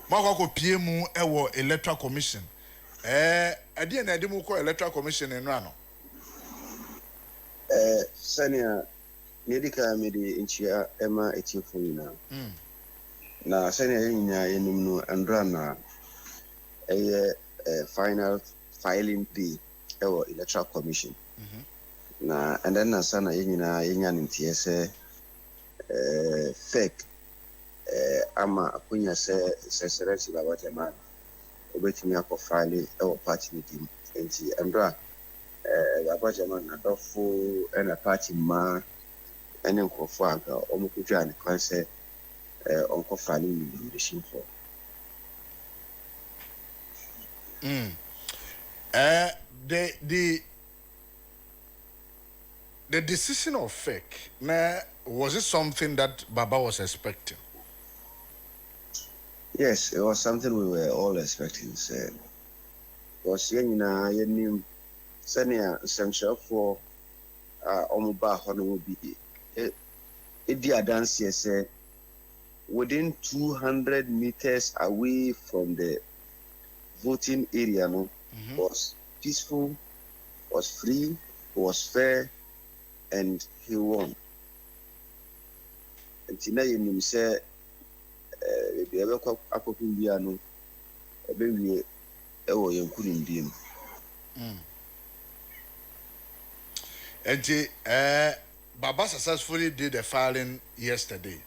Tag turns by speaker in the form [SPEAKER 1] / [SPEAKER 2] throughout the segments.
[SPEAKER 1] Mako PMU ewo electoral commission. Adi na adi mu ko electoral commission enu ano.
[SPEAKER 2] Sanya medical medi inchia ema etiofuna. Na sanya yinya yenum no andra na final filing day ewo electoral commission. Na and then na sana yinya ntie se fake ama akunya se sereti Baba Jamal obetimi akofile ewo party meeting enti andra Baba Jamal na dofo na party ma ene nkofo aga omukudwa ne kwanse onkofile ni leadership for
[SPEAKER 1] the decision of fake was it something that Baba was expecting?
[SPEAKER 2] Yes, it was something we were all expecting. Was yenim senior essential for omuba hono will be a dance say within 200 meters away from the voting area was peaceful, was free, was fair, and he won. And tina yenim say ebe akoko bia no ebe wie ewo yankuru ndim
[SPEAKER 1] Baba successfully did the filing yesterday.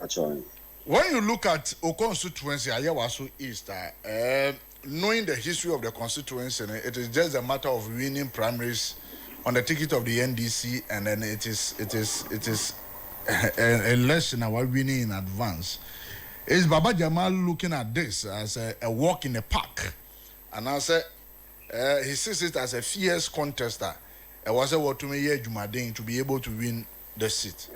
[SPEAKER 2] Actually,
[SPEAKER 1] when you look at O constituency Ayawaso East, knowing the history of the constituency, it is just a matter of winning primaries on the ticket of the NDC, and then it is an election our winning in advance. Is Baba Jamal looking at this as a walk in the park? And I said he sees it as a fierce contester. It was a what to me Jumadin to be able to win the seat.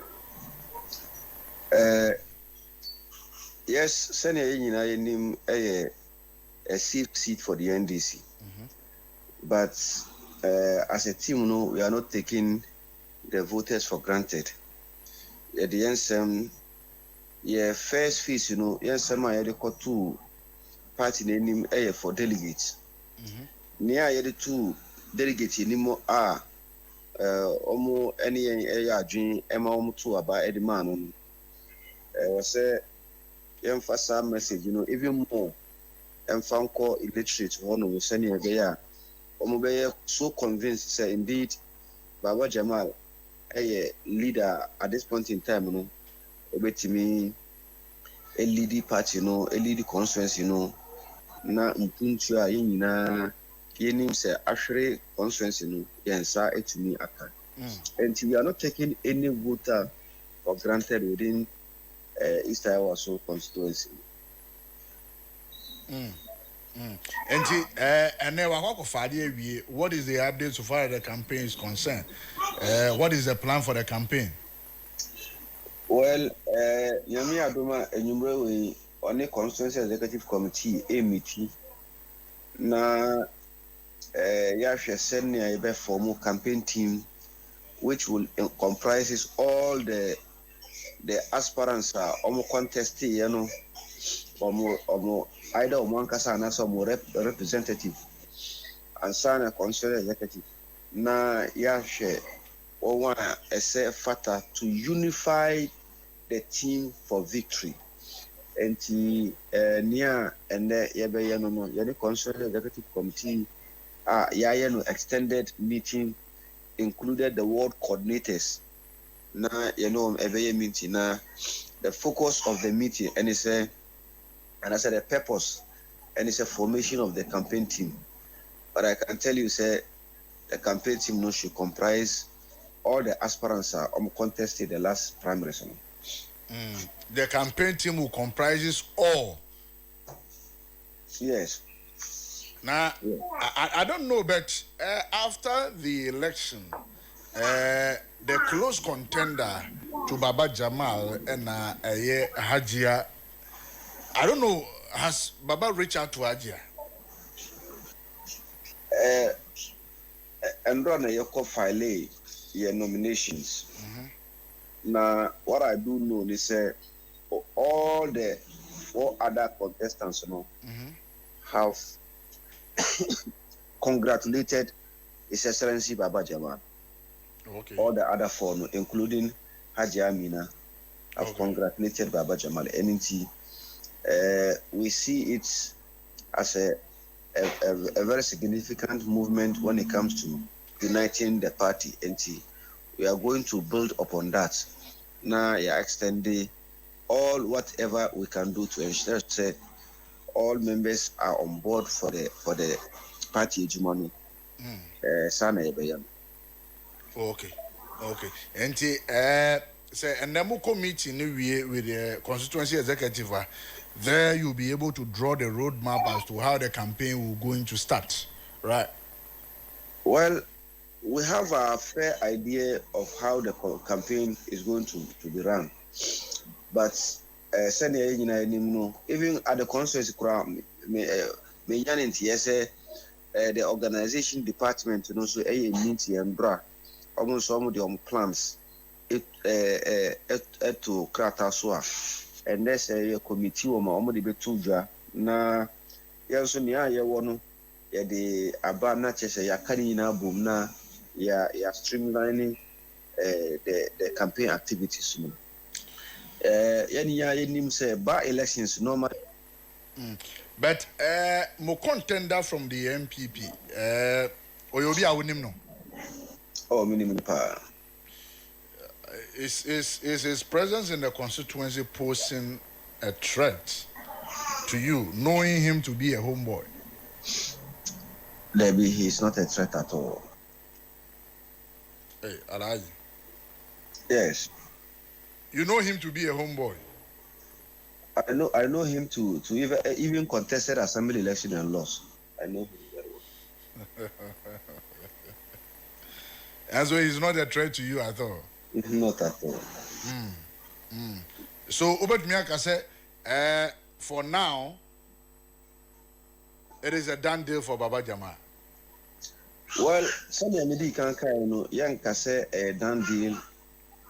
[SPEAKER 2] Yes, Senior Yin a safe seat for the NDC. But as a team, no, we are not taking the voters for granted. At the end, first phase, yes, some are two party name for delegates. Near the two delegates anymore are almost any dream, Emma to about Eddie Man. Was a emphasize message, even more. And found call illiterate one of the senior there. So convinced, say indeed, Baba Jamal, a leader at this point in time, to me, a leading party, a leading constituency, na mpuntua yina yenim say actually constituency yensa etumi aka. And we are not taking any voter for granted within East Ayawaso constituency.
[SPEAKER 1] And then what is the update so far as the campaign is concerned? What is the plan for the campaign?
[SPEAKER 2] Well, Yami Adoma enyumre on the constituency executive committee meeting na yashe senior ebe formal campaign team which will comprises all the aspirants omo contest omo either omo ankasa na some representative and sign a constituency executive na yashe one ese fata to unify the team for victory. And near and there the constituency executive committee extended meeting included the ward coordinators. Na every meeting na the focus of the meeting and it's and I said the purpose and it's a formation of the campaign team. But I can tell you, say the campaign team should comprise all the aspirants are contested the last primary.
[SPEAKER 1] The campaign team will comprises all.
[SPEAKER 2] Yes.
[SPEAKER 1] Now, I don't know, but after the election, the close contender to Baba Jamal and Hajia, I don't know, has Baba reached out to Hajia?
[SPEAKER 2] And run your file your nominations. Now, what I do know is all the 4 other contestants, have congratulated His Excellency Baba Jamal.
[SPEAKER 1] Okay.
[SPEAKER 2] All the other 4, including Haji Amina, have congratulated Baba Jamal. NNT, we see it as a very significant movement when it comes to uniting the party. NT, we are going to build upon that. Now, extending all whatever we can do to ensure that all members are on board for the party hegemony.
[SPEAKER 1] Okay. And say and then committee with the constituency executive. There you'll be able to draw the roadmap as to how the campaign will going to start, right?
[SPEAKER 2] Well, we have a fair idea of how the campaign is going to be run, but even at the constituency, the organization department, so meet and bra almost some of the plans to Kratasua, and there's a committee of Mamadi Betuja. Na Yasonia, Yawano, the Abana Chesa Yakanina Bumna, ya streamlining the campaign activities. Yani say by elections normal.
[SPEAKER 1] But more contender from the MPP, Oyobi Awunim.
[SPEAKER 2] Oh, minimum power.
[SPEAKER 1] Is his presence in the constituency posing a threat to you, knowing him to be a homeboy?
[SPEAKER 2] Maybe he's not a threat at all.
[SPEAKER 1] Hey, Alaji.
[SPEAKER 2] Yes.
[SPEAKER 1] You know him to be a homeboy?
[SPEAKER 2] I know him to even contested assembly election and lost. I know him very well.
[SPEAKER 1] And so he's not a threat to you at all?
[SPEAKER 2] Not at all.
[SPEAKER 1] So, Ubet Miaka said, for now, it is a done deal for Baba Jamal.
[SPEAKER 2] Well, some of the can young say a done deal.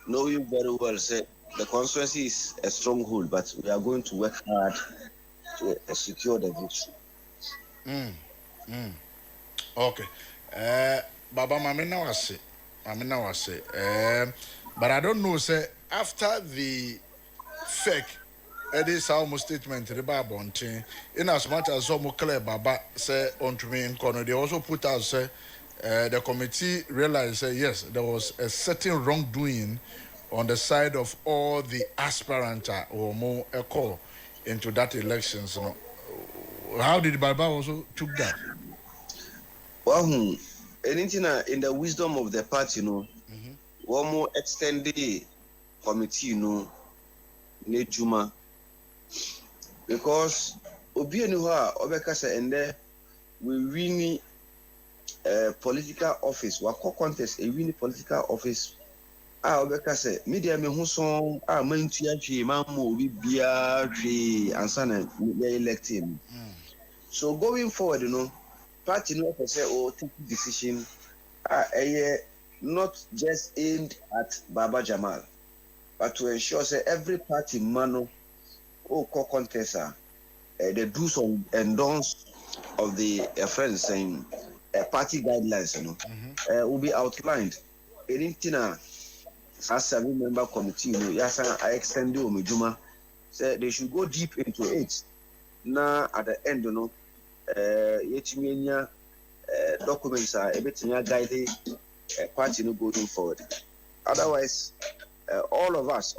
[SPEAKER 2] Know you very well. Say the constituency is a stronghold, but we are going to work hard to secure the victory.
[SPEAKER 1] Okay. Baba Mamina was say, but I don't know, say, after the fake Eddie's almost statement to the Bible, in as much as some clear Baba say on to me in corner, they also put out, say, the committee realized, say, yes, there was a certain wrongdoing on the side of all the aspirants or more call into that election. So, how did Baba also took that?
[SPEAKER 2] Well, anything in the wisdom of the party, one more extended committee, Nejuma, because Obianuha, Obekasa, and there we win political office, Wako contest, a win political office. Obekasa, media me who song, Mantuachi, Mamu, Bia, and son, elect him. So going forward, party no say take decision not just aimed at Baba Jamal, but to ensure say every party man co-contester the do's and don'ts of the friends saying party guidelines will be outlined. Anything as 7 member committee, yes, I extend the Omijuma, say they should go deep into it. Now at the end, yetiminya documents are everything guide party no going forward. Otherwise, all of us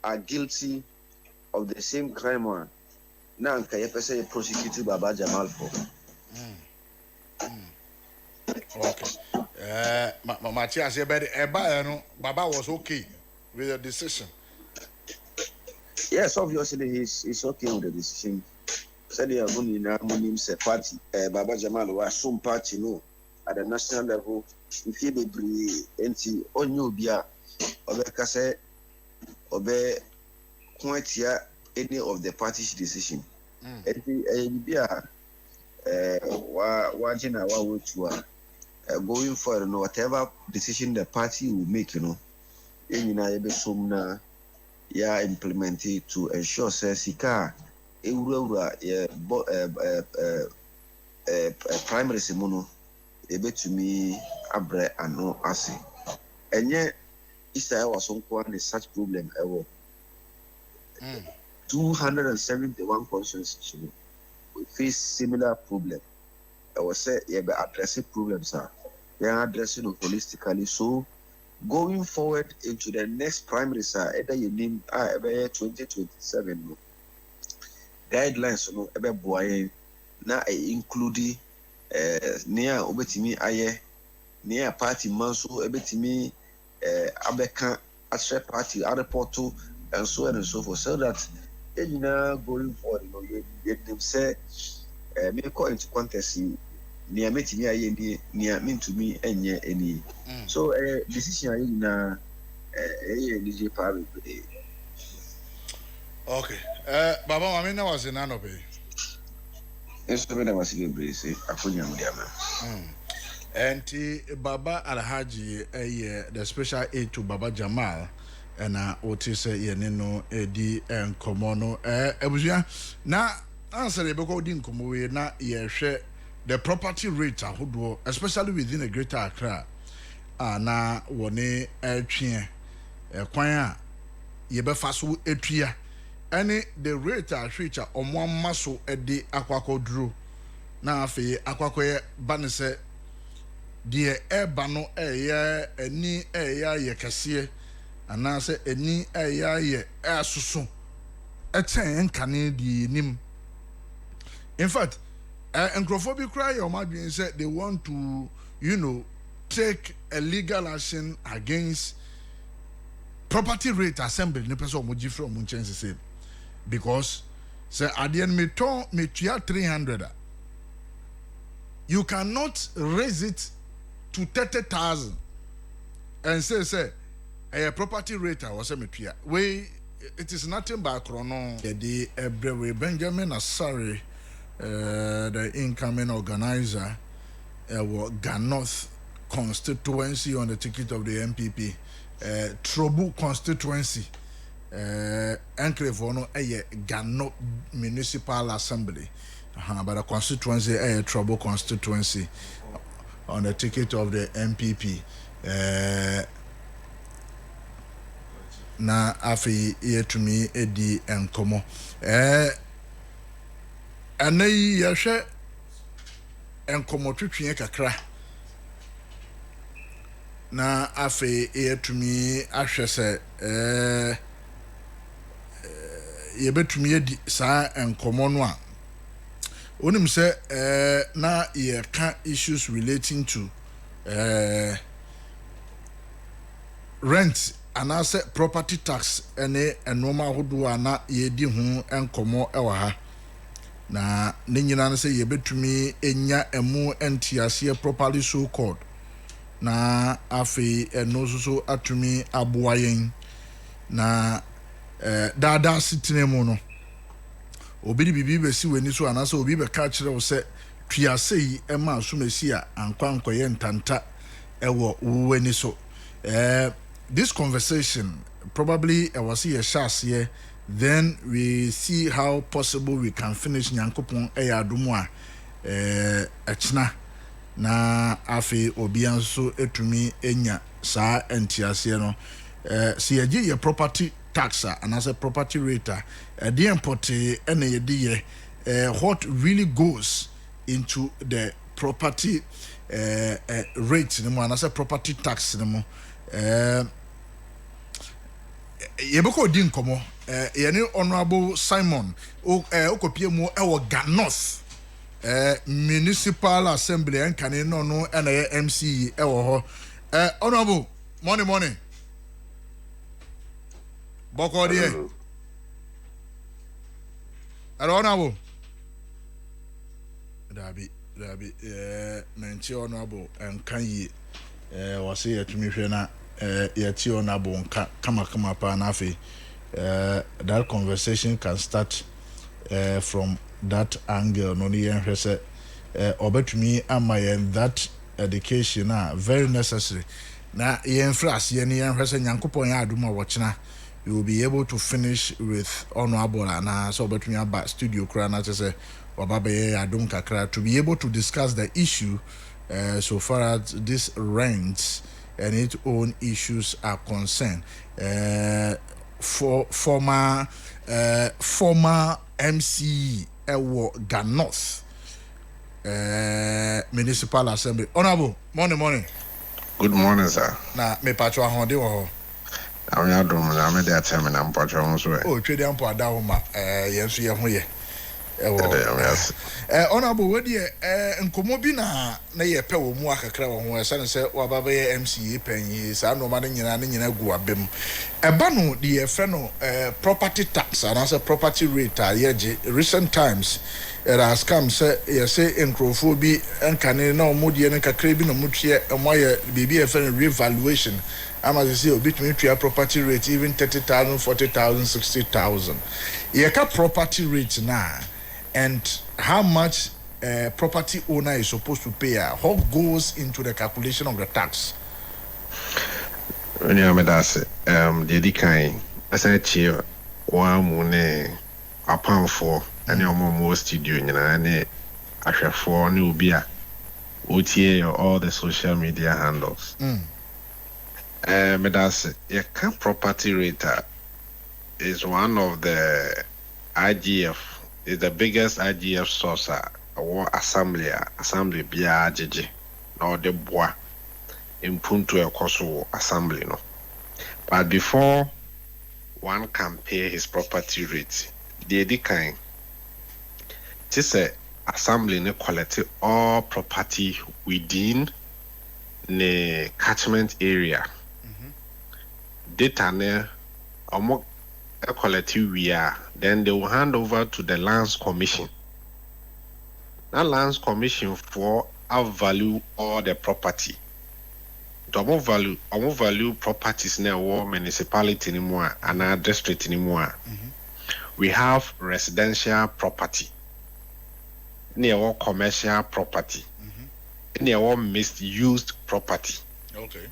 [SPEAKER 2] are guilty of the same crime one. Now Kayepese prosecuted Baba Jamal for.
[SPEAKER 1] Okay. Matthias, Baba was okay with the decision.
[SPEAKER 2] Yes, obviously he's okay with the decision. Said they are going in a party. Baba Jamal was some party at the national level. If he be anti on you bia Obekase Obe quite here any of the party's decision. Bia Wajina Wawutua going for whatever decision the party will make, ya implement it to ensure say sika ewura primary semuno ebetumi abre ano ase enye Israel was on such problem ever 271 constituencies we face similar problem. I was say yeah, but addressing problems are they are addressing them holistically. So going forward into the next primary sir, either you name 2027 guidelines no ebe boy na include near obetimi aye near party manso ebetimi abeka ashe party a report to and so on and so forth, so that going forward, you them say me call into contest near meeting me near mean to me any. So decision na DJ Paris.
[SPEAKER 1] Okay. Baba Mami na was in Anope.
[SPEAKER 2] Yes, I was in Brace. I couldn't
[SPEAKER 1] and Baba Alhaji the special aid to Baba Jamal and Otis Yenino Edi and Komono Ebuzia na answer the Boko Din Komoe na ye share the property rate ahodo especially within a greater Accra na wone atwe kwan a ye befa so etua any the rate ahwecha omwamma so edi akwakoduro na afi akwakoye banese de eba no eye ani eye ye kase anase ani eye asusu eten nkane di nim. In fact Encrophobic cry your madwin said they want to take a legal action against property rate assembly ne person mo gifro mo chance say because say at the end me 300 you cannot raise it to 30,000 and say a property rate I was say me tua we it is nothing but chrono the Ebrewe Benjamin Asare the incoming organizer Ganoth constituency on the ticket of the MPP Trobu constituency enclave ono Gano Municipal Assembly but the constituency Trobu constituency on the ticket of the MPP na afi yetumi edi enkomo anai yahwe enkomo twetwe kakra na afi yetumi ahwe se yebetumi edi sa enkomo no a onim se na ye ka issues relating to rent and asset property tax ene enoma hodo ana yedi hu enkomo ewa ha na ne nyina no se yebetumi enya emu entiase properly so called na afi eno so atumi aboayen na dada sitine mu no obi bibi be si weni so anase obi be ka kire wo se tuase yi ema asomasi a ankwankoye ntanta ewo weni so this conversation probably was here share then we see how possible we can finish nyankopon adumu a achina na afi obianso etumi enya saa entiase no si yaji ye property tax and as a property rate the import and what really goes into the property rate and as a property tax yebeko din komo yene honorable Simon okopie mu ewo Ganos Municipal Assembly en kane no na MC ewo ho honorable morning boko die honorable dabi nanchi honorable en kan yi wase yetumi hwe na yeti honorable nka kama pa na afi that conversation can start from that angle no ni yen hwese obetumi amayen that education very necessary na yen frase yen hwese nyankopon ya aduma wo chena you will be able to finish with honorable and so between about studio krana to say wababe adum kakra to be able to discuss the issue so far as this rents and its own issues are concerned. For former MC Ganos Municipal Assembly. Honorable, morning.
[SPEAKER 3] Good morning, sir.
[SPEAKER 1] Na me patro ahode wo.
[SPEAKER 3] I'm your drum, I'm the chairman, I'm patro on so.
[SPEAKER 1] Oh, twede ampo ada ho ma yenso ye ho ye. Honorable, we dey nkomo bi na ye pe wo mu akakra wo ho esa ne se wa baba ye MCA panyi sa no ma ne nyina gu abem. Eba no de ye fe no property tax and as a property rate ye recent times it has come say you say nkrofo bi enkane na omodie ne kakra bi no mutue moye bibi e fe revaluation ama say obitumi tua property rate even 30,000 40,000 60,000 ye ka property rate na and how much property owner is supposed to pay how goes into the calculation of the tax.
[SPEAKER 3] When you are that's the kind as I cheer one money a pound for any more studio and I for new beer OTA or all the social media handles. That's a property rate is one of the IGF is the biggest IGF source or assembly bia jeje na the bois in punto ekoso assembly no. But before one can pay his property rate, the kind this assembly ne collect all property within the catchment area. Data ne omo collective we are, then they will hand over to the Lands Commission. That Lands Commission for value all the property. To value properties in our municipality anymore and our district anymore. We have residential property, near our commercial property, near our misused property.
[SPEAKER 1] Okay.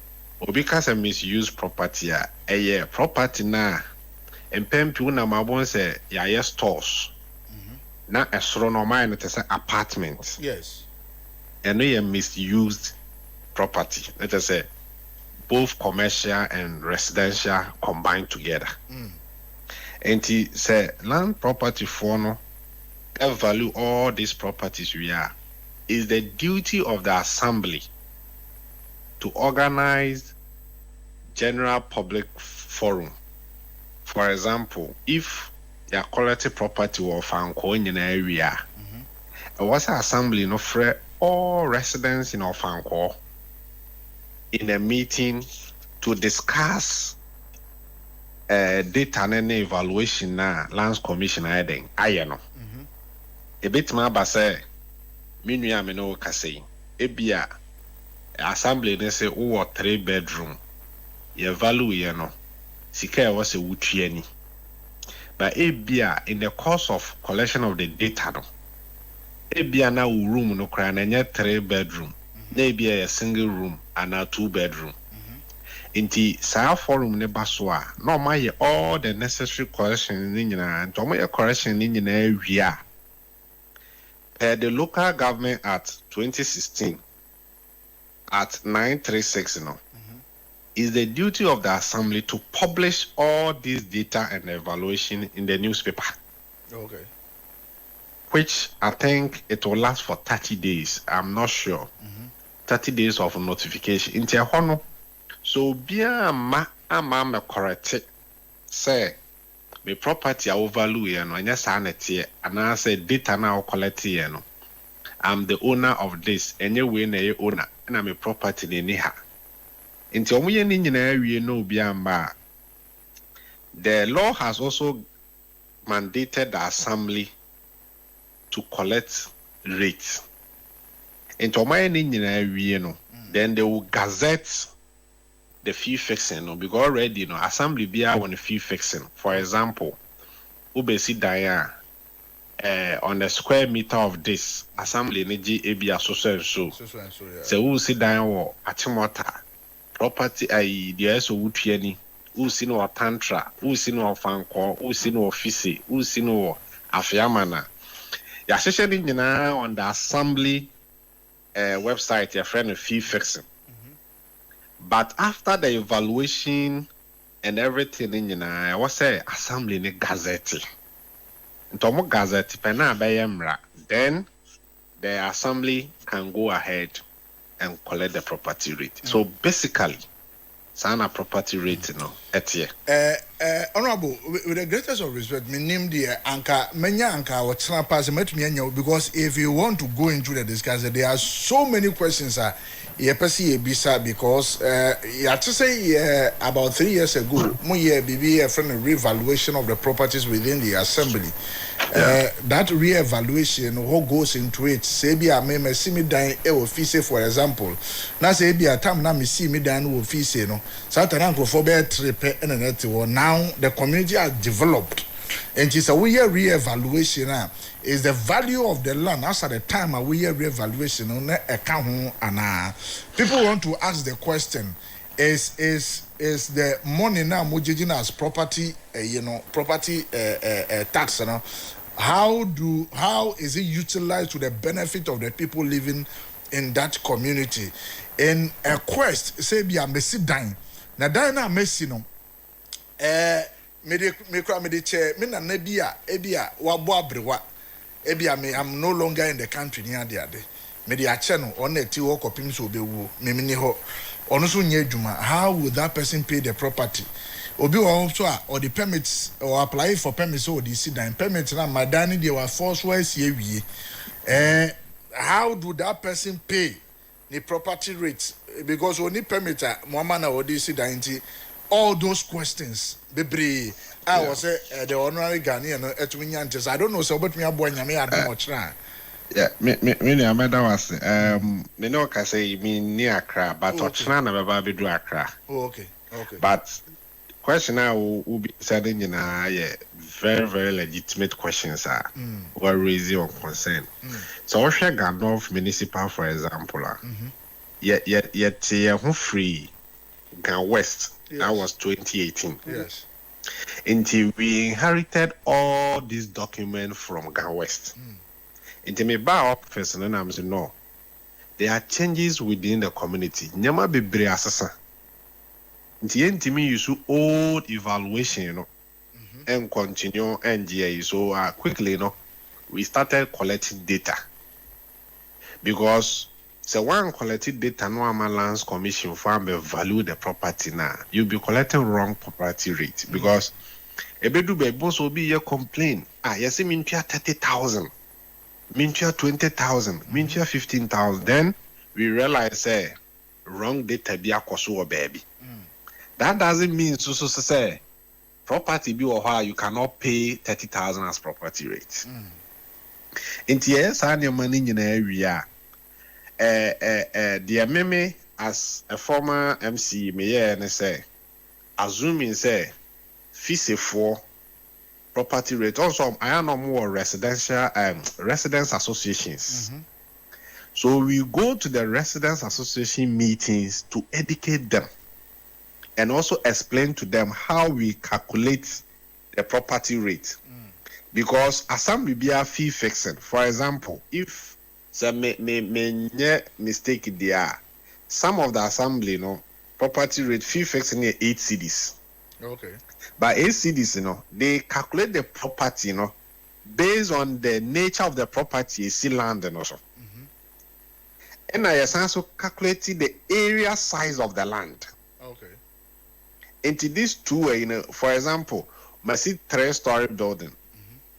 [SPEAKER 3] Because a misused property, a property na. And people na mabon say ya stores. Na esro no man it is an apartment.
[SPEAKER 1] Yes.
[SPEAKER 3] And they misused property. Let us say both commercial and residential combined together. And he say land property for no value all these properties we are is the duty of the assembly to organize general public forum. For example, if your quality property was found in an area, it was an assembly no for all residents in Ofanko in a meeting to discuss data and evaluation na Lands Commission adding. Ayano. A bit ma base minua me no kase. Ebia assembly ne say o 3-bedroom. Ye value ye no. Sika was a wutriani. But ebia in the course of collection of the data no. Ebia na room no kra na 3-bedroom. Na ebia a single room and a 2-bedroom. Inti sa forum ne baswa no ma ye all the necessary correction ni nyina and to ma ye correction ni nyina awia. Per the Local Government Act 2016 at 936 no. Is the duty of the assembly to publish all this data and evaluation in the newspaper.
[SPEAKER 1] Okay.
[SPEAKER 3] Which I think it will last for 30 days. I'm not sure. 30 days of notification. In Tiahono. So bien ma me correct it. Say me property I overvalue no anya sanity and I say data now collect no. I'm the owner of this. Anyway na ye owner. Na me property ni ha. Inti omuye ni nyina awie no biamba. The law has also mandated the assembly to collect rates. Inti omuye ni nyina awie no, then they will gazette the fee fixing no, because already no assembly bia on the fee fixing. For example, ubesi daya on the square meter of this assembly neji ebia so se wo si dan wo atimota property ai dia so wutuani usi no tantra, usi no fanko, usi no fisi, usi no afiamana. Ya sheshe ni nyina on the assembly website your friend fee fixing. But after the evaluation and everything in nyina, I was say assembly ni gazette. Ntomo gazette pena bayemra. Then the assembly can go ahead and collect the property rate. So basically, sana property rate no etie.
[SPEAKER 1] Honorable, with the greatest of respect, me name the anka menya anka what pass because if you want to go into the discussion, there are so many questions bisa because you have to say about 3 years ago, BB a friend re-evaluation of the properties within the assembly. That re-evaluation, what goes into it? Say be a me see me dying office, for example. Now say be a time now me see me dying office, no. Certain for bear trip and now the community has developed. And it's a re-evaluation is the value of the land as at the time a re-evaluation on account and people want to ask the question is the money now mujijin as property property tax how is it utilized to the benefit of the people living in that community in a quest say be a messi dine na dine na messi no me chair me na nebia ebia wabo abrewa ebia me I'm no longer in the country near the ade me the ache no on na ti wo kopim so obewu me ni ho ono so nya adwuma how would that person pay the property obi won so or the permits or apply for permits or the sit down permit na madani they were force wise wie how do that person pay the property rates because only permit mama na odi sit down all those questions bebre I was the honorary Ghanaian etwinyantes I don't know so but me aboa nyame adom ochra
[SPEAKER 3] yeah me ameda was me no ka say me ni Accra but ochra na baba be do Accra
[SPEAKER 1] okay
[SPEAKER 3] but question now will be said in very very legitimate questions were raising on concern so Osha Gandolf municipal for example yet who free Gan West. Yes. That was 2018.
[SPEAKER 1] Yes.
[SPEAKER 3] Until we inherited all these documents from Gan West. Until me buy up person and I'm saying no. There are changes within the community. Nyama bebre asasa. Until me use old evaluation, and continue NGA. So quickly, we started collecting data because. So one collected data no lands commission for value the property now. You'll be collecting wrong property rate because ebedu be boss will be your complaint. Yes, mintia 30,000, mintia 20,000, mintia 15,000. Then we realize wrong data be a koso baby. That doesn't mean so say property be or how you cannot pay 30,000 as property rate. In TS and your money in the area. The meme as a former MC mayor and say assuming say fees for property rate also I am no more residential residence associations. So we go to the residence association meetings to educate them and also explain to them how we calculate the property rate because assembly be a fee fixing. For example, if so me mistake there. Some of the assembly, property rate fee fixing 8 cedis.
[SPEAKER 1] Okay. But
[SPEAKER 3] 8 cedis, they calculate the property, based on the nature of the property, see land and also. And I also calculated the area size of the land.
[SPEAKER 1] Okay.
[SPEAKER 3] Into these two, for example, I see 3-story building.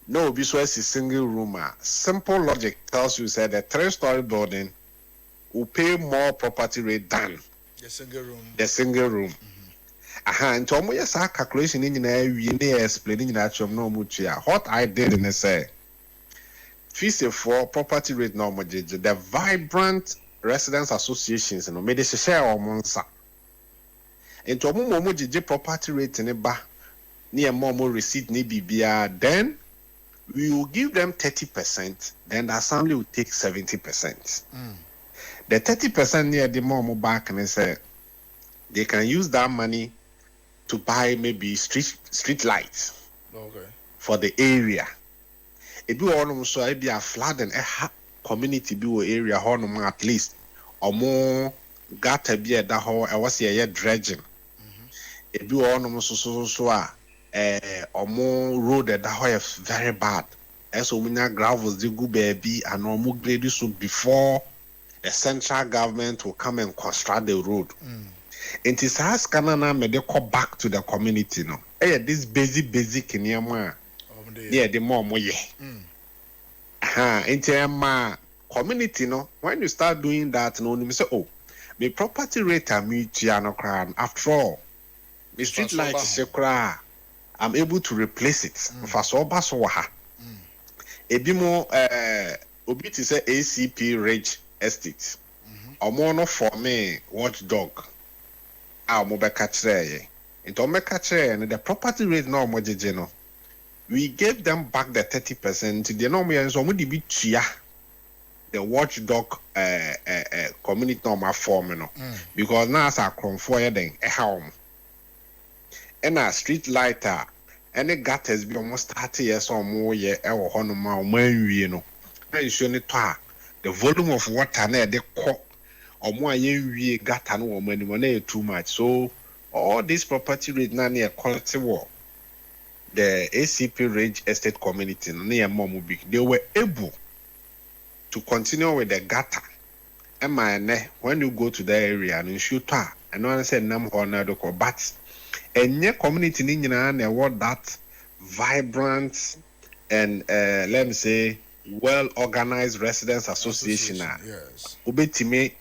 [SPEAKER 3] No, this was a single room. Simple logic tells you that a 3-story building will pay more property rate than
[SPEAKER 1] the single room.
[SPEAKER 3] And to me, yes, calculation in explaining that what I did in say, fees for property rate normal, the vibrant residence associations, made a share or monsa. And to me, property rate in a bar near more receipt, then we will give them 30%, then the assembly will take 70%. The 30% near the more back and say they can use that money to buy maybe street lights
[SPEAKER 1] Okay.
[SPEAKER 3] for the area. Ebi wɔ so ebi a flood and community bi wɔ area hɔ at least ɔmo gutter bi ɛda hɔ ɛwɔ sɛ ɛyɛ dredging. Ebi wɔ so a ɔmo road ɛda hɔ yɛ very bad. Ɛso ɔmo nya gravels de gu baabi and ɔmo grade so before the central government will come and construct the road. It is as Canada may they call back to the community no. This basic in your yeah, the more moye. Into community no. When you start doing that, no, you say, oh, my property rate are me crown. After all, the street light is I'm able to replace it. For so basoha. Ebimo obiti say ACP Ridge Estate. Omo for me watchdog. Omo be katre. Into me katre the property rate no omo jeje no. We gave them back the 30%. They know me and so di bi tua the watchdog community normal form no. Because now as a conform then e ha and a street lighter any gutters be almost 30 years or more ye e wo hono ma o manwie no. Na nsuo ne to a the volume of water na de ko omo ayenwie gutter no wo mani mo na too much. So all this property rate na near quality war the ACP Ridge Estate community near Momo Big they were able to continue with the gutter. And when you go to the area and shoot her and no one said nam honor but and your community in what that vibrant and let me say well organized residents association
[SPEAKER 1] yes
[SPEAKER 3] ubetime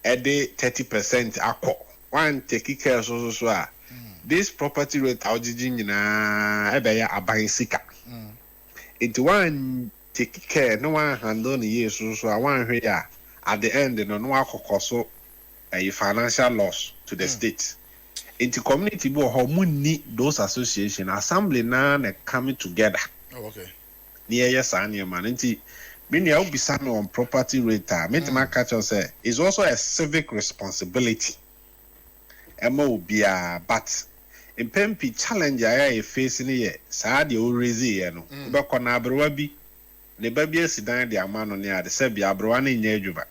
[SPEAKER 3] ede 30% akọ one take care so this property rate aujiji nyina ebe ya aban sika into one take care no one handle ni years so one hwe ya at the end no akokoso a financial loss to the state into community bo how money those association assembly na coming together.
[SPEAKER 1] Oh, okay.
[SPEAKER 3] Near yes and your man into meaning I'll be some on property rate make my catch say is also a civic responsibility. But in Pempi challenge I facing here sad you raise here no but na abrowa bi ne ba bi asidan de amano ne ade se bia abrowa na nya adwuma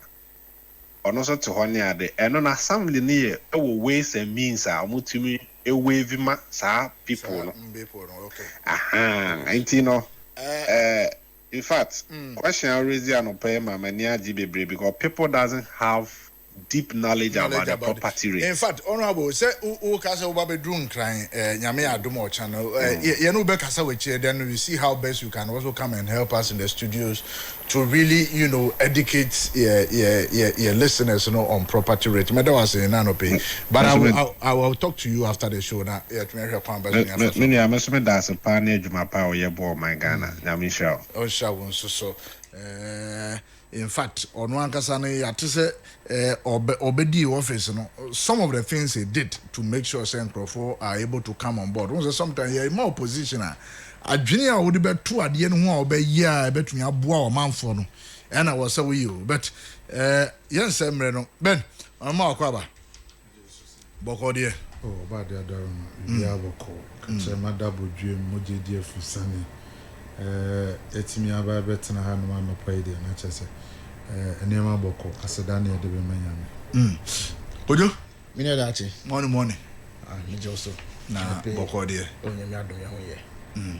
[SPEAKER 3] ono so to ho ne ade eno na assembly ne e wo ways and means a omutumi e wave ma sa people no
[SPEAKER 1] okay
[SPEAKER 3] you know in fact question I raise here no pay ma mani agi bebre because people doesn't have deep knowledge about the property rate.
[SPEAKER 1] In fact, honorable, say who kasa ubabe drunk crying nyame adumo channel. You know be kasa weche then we see how best you can also come and help us in the studios to really, you know, educate your listeners, you know, on property rate. Me that was in Nanope. But I will talk to you after the show now. Yeah, to me help on best.
[SPEAKER 3] Me I must me that's a pioneer juma pa we bo my Ghana. Nyame sha.
[SPEAKER 1] Oh sha won so in fact, on one kasane yatise obedi office no some of the things he did to make sure Central 4 are able to come on board. Once sometimes you're more opposition adwene a wodi beto ade no ho a obayi a betumi aboa o manfo no and I was say we you but yen semre no ben ma akwaba boko de
[SPEAKER 4] oh ba de adaro no ya boko kase madabodwe mojedi afusane etimi aba betena ha no ma pai de na chese enema boko aseda na de be manyame
[SPEAKER 1] ojo
[SPEAKER 5] mini dachi
[SPEAKER 1] morning
[SPEAKER 5] me joso
[SPEAKER 1] na boko de
[SPEAKER 5] onyame adom ya ho ye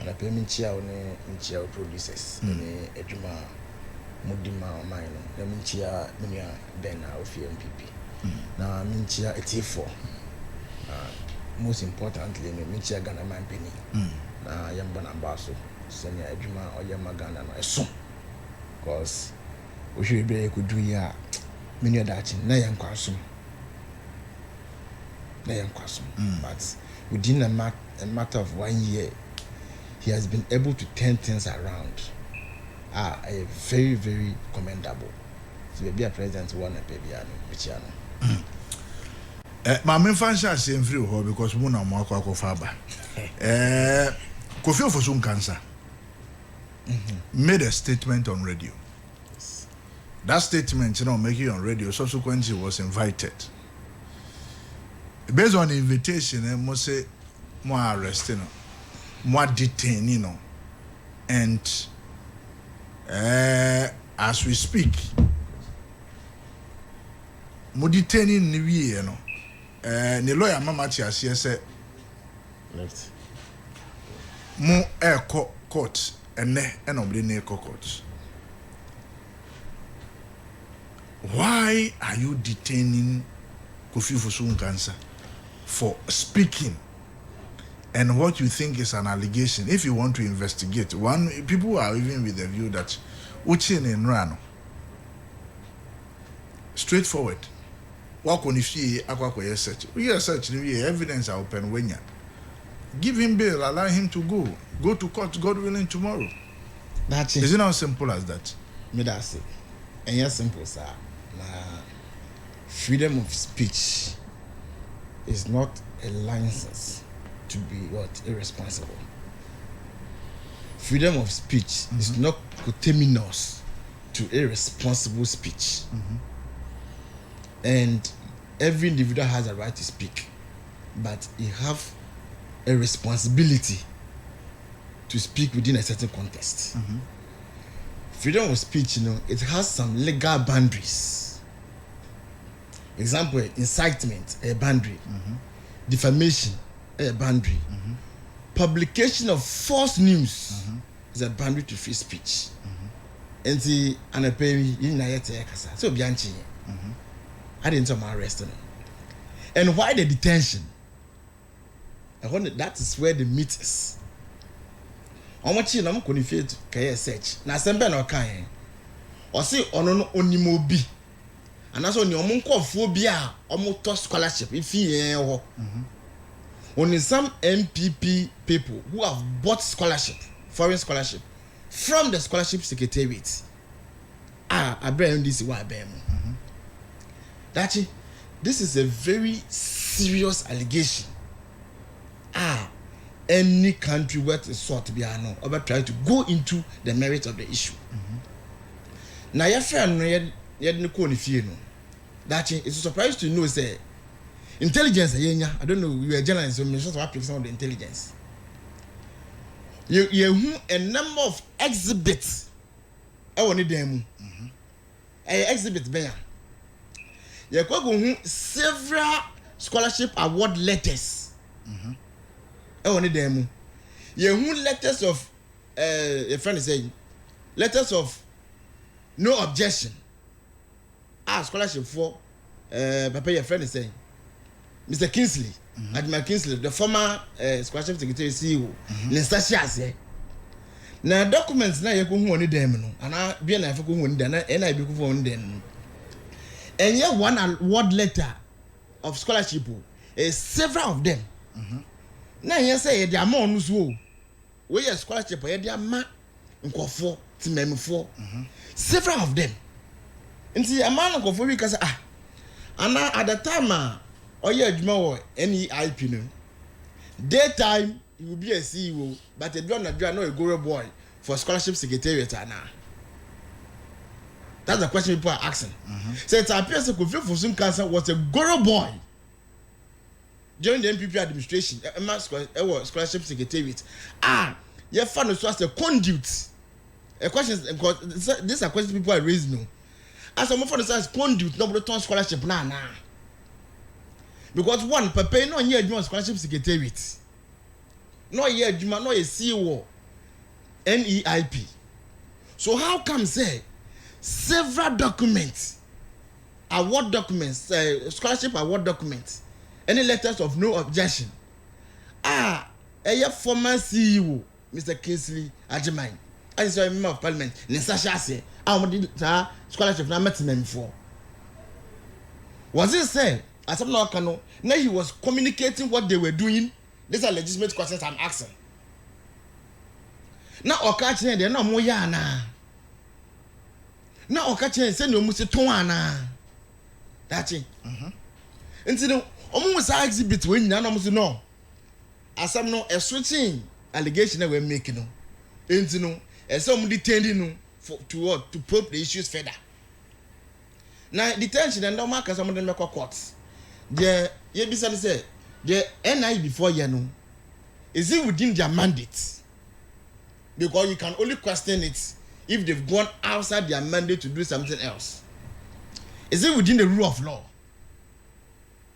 [SPEAKER 5] na pe mi nchia o ne nchia producers ne adwuma mudima o man no na mi nchia mini den na ofi MPP na mi nchia etifo most importantly mi nchia Ghana man peni na yamba na baso senya adwuma oyema Ghana no eso cause o hwe be ko du ya mini dachi na yankwaso but within a matter of 1 year he has been able to turn things around a very very commendable so be a president one and baby ano
[SPEAKER 1] ma me fan sha se free ho because mu na mo akwa faba Kofi Ofosun cancer made a statement on radio. Yes. That statement, you know, making on radio, subsequently was invited. Based on the invitation, must say more arresting, more detaining, and as we speak, more detaining ni wie no. Ni lawyer mama Tiasie say
[SPEAKER 5] left.
[SPEAKER 1] Mo court ene obde ne court. Why are you detaining Kofi Fosu-Nkansah for speaking and what you think is an allegation? If you want to investigate, people are even with the view that Uchin and Rano straightforward. What on if you akwa search? We are searching, we evidence are open when you give him bail, allow him to go to court, God willing, tomorrow.
[SPEAKER 5] That's
[SPEAKER 1] Is it not simple as that?
[SPEAKER 5] Me that's it. And yes, simple, sir. Freedom of speech is not a license to be irresponsible. Freedom of speech is not coterminous to irresponsible speech. And every individual has a right to speak, but you have a responsibility to speak within a certain context. Freedom of speech, it has some legal boundaries. Example, incitement, a boundary. Defamation, a boundary. Publication of false news is a boundary to free speech. And the anapemi in Nayete Kasa. So Bianchi. I didn't tell my arrest. And why the detention? That is where the meat is. How much you know confused kaya search. Na sembe na kan. O say ono no onimo bi. Anaso ni omo nkofo bi a omo to scholarship ifi ho. Only some MPP people who have bought scholarship, foreign scholarship from the scholarship secretariat. I bear this why bear. Dachi, this is a very serious allegation. Any country where it sought to be known about trying to go into the merit of the issue. Now your friend that it's a surprise to know say intelligence I don't know, you are a journalist, so you should have some of the intelligence. You a number of exhibits. I want them. Exhibit bear. You go several scholarship award letters. I want them. You letters of a friend is saying letters of no objection. Scholarship for Papa, your friend is saying Mr. Kingsley, Admiral Kingsley, the former scholarship secretary CEO. Nestasia. Now documents na you go who them no, and I be na go who them, and I be go who them. And yet one award letter of scholarship is several of them. Now you say they are more on so. We are scholarship, they are ma nkofo ti memfo. Several of them. Nti a man nkofo we can say and at the time oye adwuma wo NEIP no. Daytime he will be a CEO, but a drone no a go boy for scholarship secretariat now. That's the question people are asking. So it appears that Kofi Fosu-Nkansah was a Goro boy during the NPP administration. Scholarship secretariat. You found us as a conduit. A question because these are questions people are raising. No, as some of us as conduit, nobody turn scholarship now. Because one, Papa no year doing scholarship secretariat. No year, Juma no a CEO NEIP. So how come say several documents, award documents, scholarship award documents, any letters of no objection? A former CEO, Mr. Kingsley Ajimai, as a member of Parliament, Nesasha say, I did scholarship na met him before. Was it said? As some now now he was communicating what they were doing. These are legitimate questions I'm asking. Now Okachi they no more ya na. Now Okachi say no musi ton ana. That's it. Nti no almost exhibit when na no musi no. As some no a switching allegation that we're making no. Nti no as some detaining no to probe the issues further. Now detention and no mark some of them courts. The you be say the NIE before you know is it within their mandate? Because you can only question it if they've gone outside their mandate to do something else. Is it within the rule of law?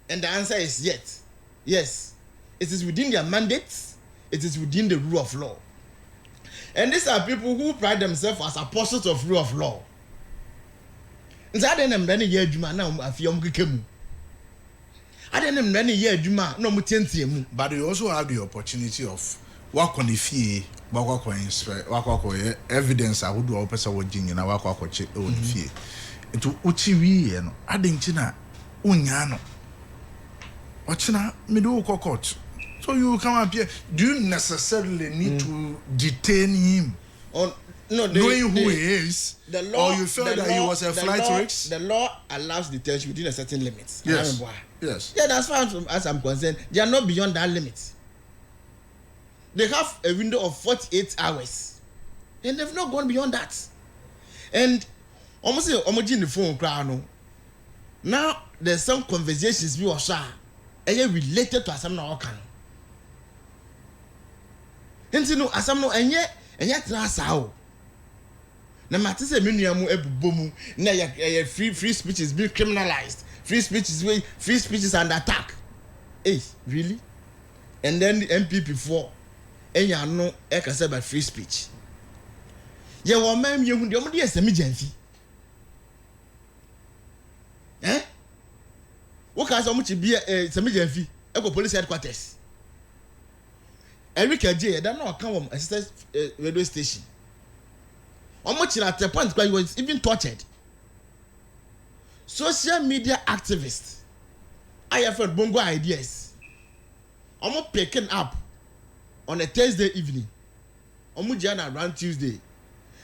[SPEAKER 5] And the answer is yes. It is within their mandates. It is within the rule of law. And these are people who pride themselves as apostles of rule of law. I didn't know year juma now afiom kekemu. I didn't know year juma no mutientiemu.
[SPEAKER 1] But you also have the opportunity of work on the fee, work on evidence. I would do a person working in a work on the fee. Into uchiwi no adentina unyano. Ochina middle court. So you come up here. Do you necessarily need to detain him?
[SPEAKER 5] No,
[SPEAKER 1] knowing who he is, the law, or you felt that he was a flight risk?
[SPEAKER 5] The law allows detention within a certain limit.
[SPEAKER 1] Yes. Yes.
[SPEAKER 5] Yeah, that's far as I'm concerned. They are not beyond that limit. They have a window of 48 hours, and they've not gone beyond that. And almost in the phone crowd. Now there's some conversations we are related to Asamna Okan. And you know, Asamno and yet how. Na mati se menu mu ebubomu na free speech is being criminalized. Free speech is under attack. Hey, really? And then the MPP4 enya no e ka say about free speech. Ye wo mam ye hu de omde esemi janfi. Wo ka so mu chi bia esemi janfi e go police headquarters. Eric Ajay that no come from assistant radio station. Almost at the point where he was even tortured. Social media activists, I have heard bongo ideas. Almost picking up on a Thursday evening. Almost jana around Tuesday.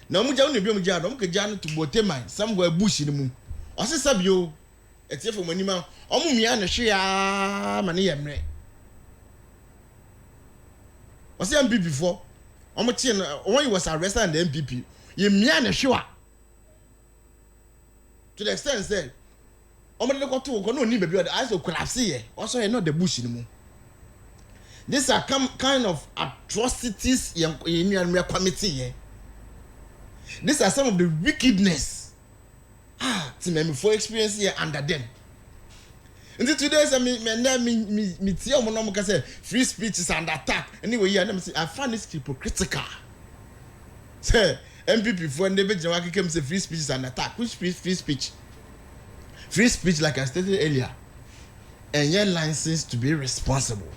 [SPEAKER 5] Now almost jana be almost jana to Botema somewhere bush in the moon. I say sabio. It's here for money man. Almost me and share money yamre. Was the MPP before? Almost when he was arrested and the MPP. You mian sure to the extent said, "Omade go to no need baby the eyes of collapse here." Also, not the bush anymore. These are kind of atrocities in your committee here. These are some of the wickedness. To for experience here under them. And today, I say free speech is under attack. Anyway, I find this hypocritical. Say. MPP for Ndebe came say free speech is an attack. Which free speech? Free speech, like I stated earlier, and you're licensed to be responsible.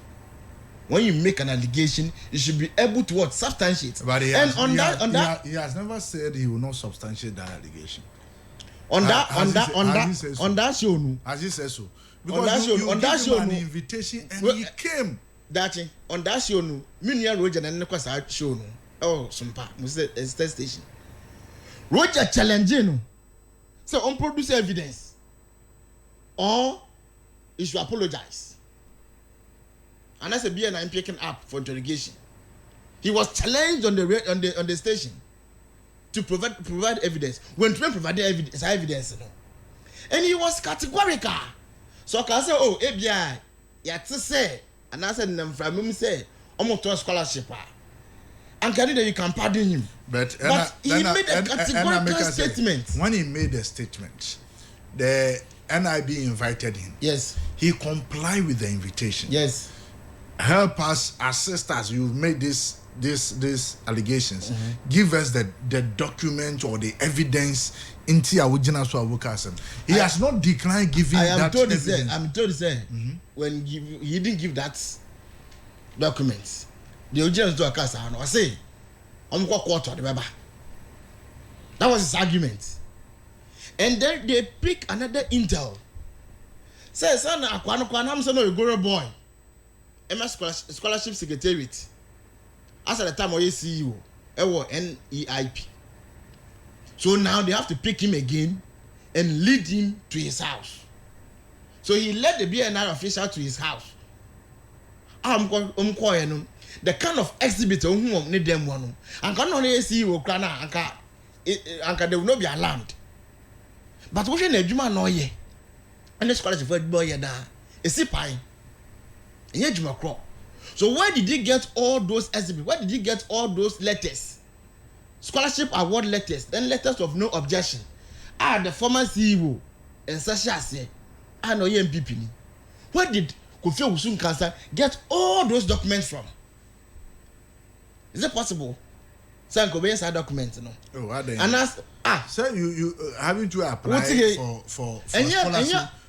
[SPEAKER 5] When you make an allegation, you should be able to what substantiate.
[SPEAKER 1] But he has never said he will not substantiate that allegation.
[SPEAKER 5] On that show, no.
[SPEAKER 1] As he says so. Because you gave him an invitation and he came.
[SPEAKER 5] On that show, no. Minya Roger and Nekwasa show, no. Oh, Sumpa, Mr. Station. Roger challenging. So, unproduce evidence. Or you should apologize. And that's a BNI picking up for interrogation. He was challenged on the station to provide evidence. When Trump provided evidence, and he was categorical. So I can say, oh, ABI, you have to say, and I said, from him say, almost a scholarship. And Canada, you can pardon him. But he made a categorical statement.
[SPEAKER 1] When he made a statement, the NIB invited him.
[SPEAKER 5] Yes.
[SPEAKER 1] He complied with the invitation.
[SPEAKER 5] Yes.
[SPEAKER 1] Help us, assist us. You've made these allegations. Mm-hmm. Give us the document or the evidence into our original Swabukasem. He has not declined giving that evidence.
[SPEAKER 5] I'm told to say, when he didn't give that document. The original to a cast, I say, I'm going to quarter the Baba. That was his argument. And then they pick another intel. Say, son, I'm son of a girl boy. MS Scholarship Secretariat. As at the time, I was CEO, NEIP. So now they have to pick him again and lead him to his house. So he led the BNI official to his house. The kind of exhibit who need them one. And can only see you can anka they will not be alarmed. But what should Juma know ye? And the scholarship for boy da. Is it pie? Ye Juma crop. So where did he get all those exhibits? Where did he get all those letters? Scholarship award letters, then letters of no objection. The former CEO and Sasha say, I know you MPP. Where did Kofi Owusu Nkansah get all those documents from? Is it possible? Sir, go bring some documents, no.
[SPEAKER 1] Oh, are they?
[SPEAKER 5] And ask,
[SPEAKER 1] Sir, you having to apply for scholarship for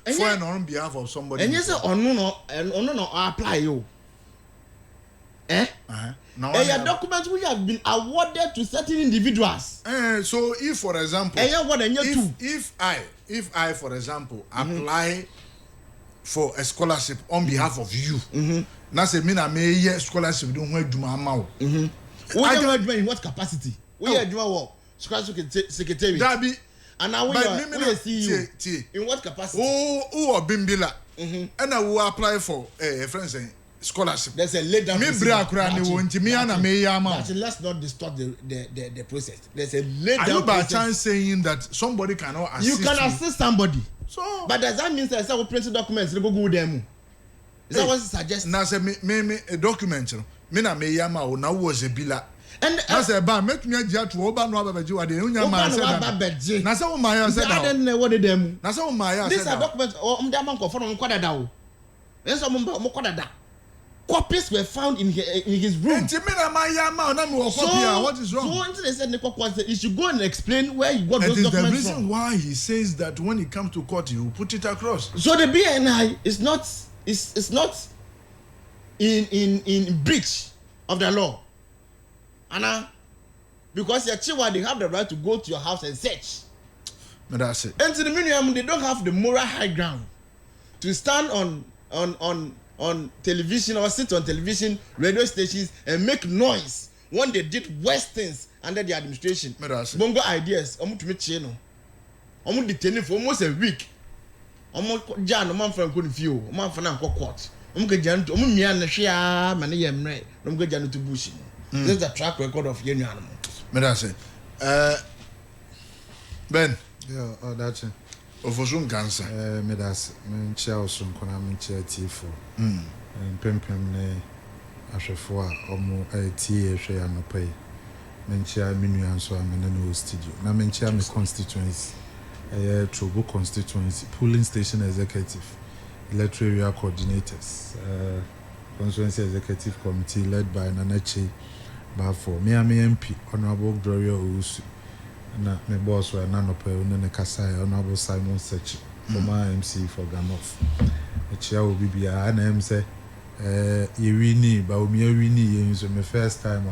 [SPEAKER 1] and on behalf of somebody.
[SPEAKER 5] And yes, no, apply you.
[SPEAKER 1] Now,
[SPEAKER 5] your documents which have been awarded to certain individuals.
[SPEAKER 1] So if, for example, if I, for example, apply for a scholarship on behalf of you, now say me na me scholarship don't want to do my mouth.
[SPEAKER 5] I don't in what capacity? We are doing what? Scholarship secretary.
[SPEAKER 1] That be.
[SPEAKER 5] And now we are see you. In what capacity?
[SPEAKER 1] Oh, Bimbila. And I will apply for friends scholarship.
[SPEAKER 5] There's a laid down.
[SPEAKER 1] Me bra kura ni wonti me ana me yama.
[SPEAKER 5] But let's not distort the process. There's a laid down.
[SPEAKER 1] Are you by chance saying that somebody cannot assist
[SPEAKER 5] you? Can assist somebody.
[SPEAKER 1] So,
[SPEAKER 5] but does that mean that I will print documents? They go them. Is that what you suggest?
[SPEAKER 1] Now say me a document. Me na me yama o na was a bila.
[SPEAKER 5] And
[SPEAKER 1] I say ba make me agya to oba no ababeji wa de unya man say na say o maya say
[SPEAKER 5] that. I don't what them.
[SPEAKER 1] Na say o maya say
[SPEAKER 5] these are documents o dem man ko for no kwada da o. Enso mo kwada da. Copies were found in his room.
[SPEAKER 1] So what is wrong?
[SPEAKER 5] So they said he should go and explain where he got those documents from.
[SPEAKER 1] The reason why he says that when he comes to court, he will put it across.
[SPEAKER 5] So the BNI is not in breach of the law, Anna, because your chihuahua they have the right to go to your house and search.
[SPEAKER 1] But that's it.
[SPEAKER 5] And to the minimum, they don't have the moral high ground to stand on television or sit on television, radio stations and make noise when they did worse things under the administration. Bongo ideas, to meet channel. Detain for almost a week. Jan, man from good view, man from court. Jan to Mian Shia, Mania Mre, Jan to Bush. This is the track record of young animal.
[SPEAKER 1] Medase. Ben.
[SPEAKER 4] Yeah, that's it.
[SPEAKER 1] Ofosun cancer.
[SPEAKER 4] Medas, menchia osun kona menchia T4. Pempem ne ahwefo a omo tie hwe ya no pai. Menchia minu anso amene no studio. Na menchia me constituency. Trobo constituency, polling station executive, electoral area coordinators, constituency executive committee led by Nanache Bafo. Me MP, Honorable Gloria Owusu. Na me boss wa na no pe ne Kasai Honorable Simon Sechi former MC for Ganoff e chia obi bia na em say ye wini ba o me wini ye so me first time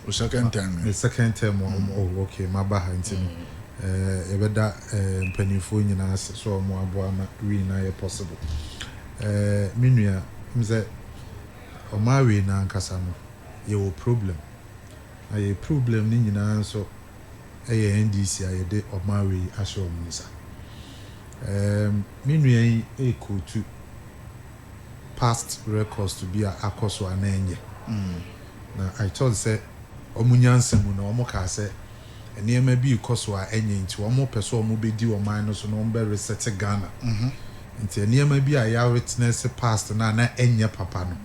[SPEAKER 1] o second time
[SPEAKER 4] the second time oh okay ma ba ha ntino e beda mpanifo nyina ase so mo aboa na win na ye possible minua mze o ma we na nkasa no ye wo problem aye problem ni nyina so NDC ayede Omawe asho omunisa minua eko to past records to be akoso anenye na I thought say omunyansemu na omoka say enema bi ikoso a enye nti omo peso omo bedi oman no so no be reset Ghana nti enema bi a ya witness past na enye papa no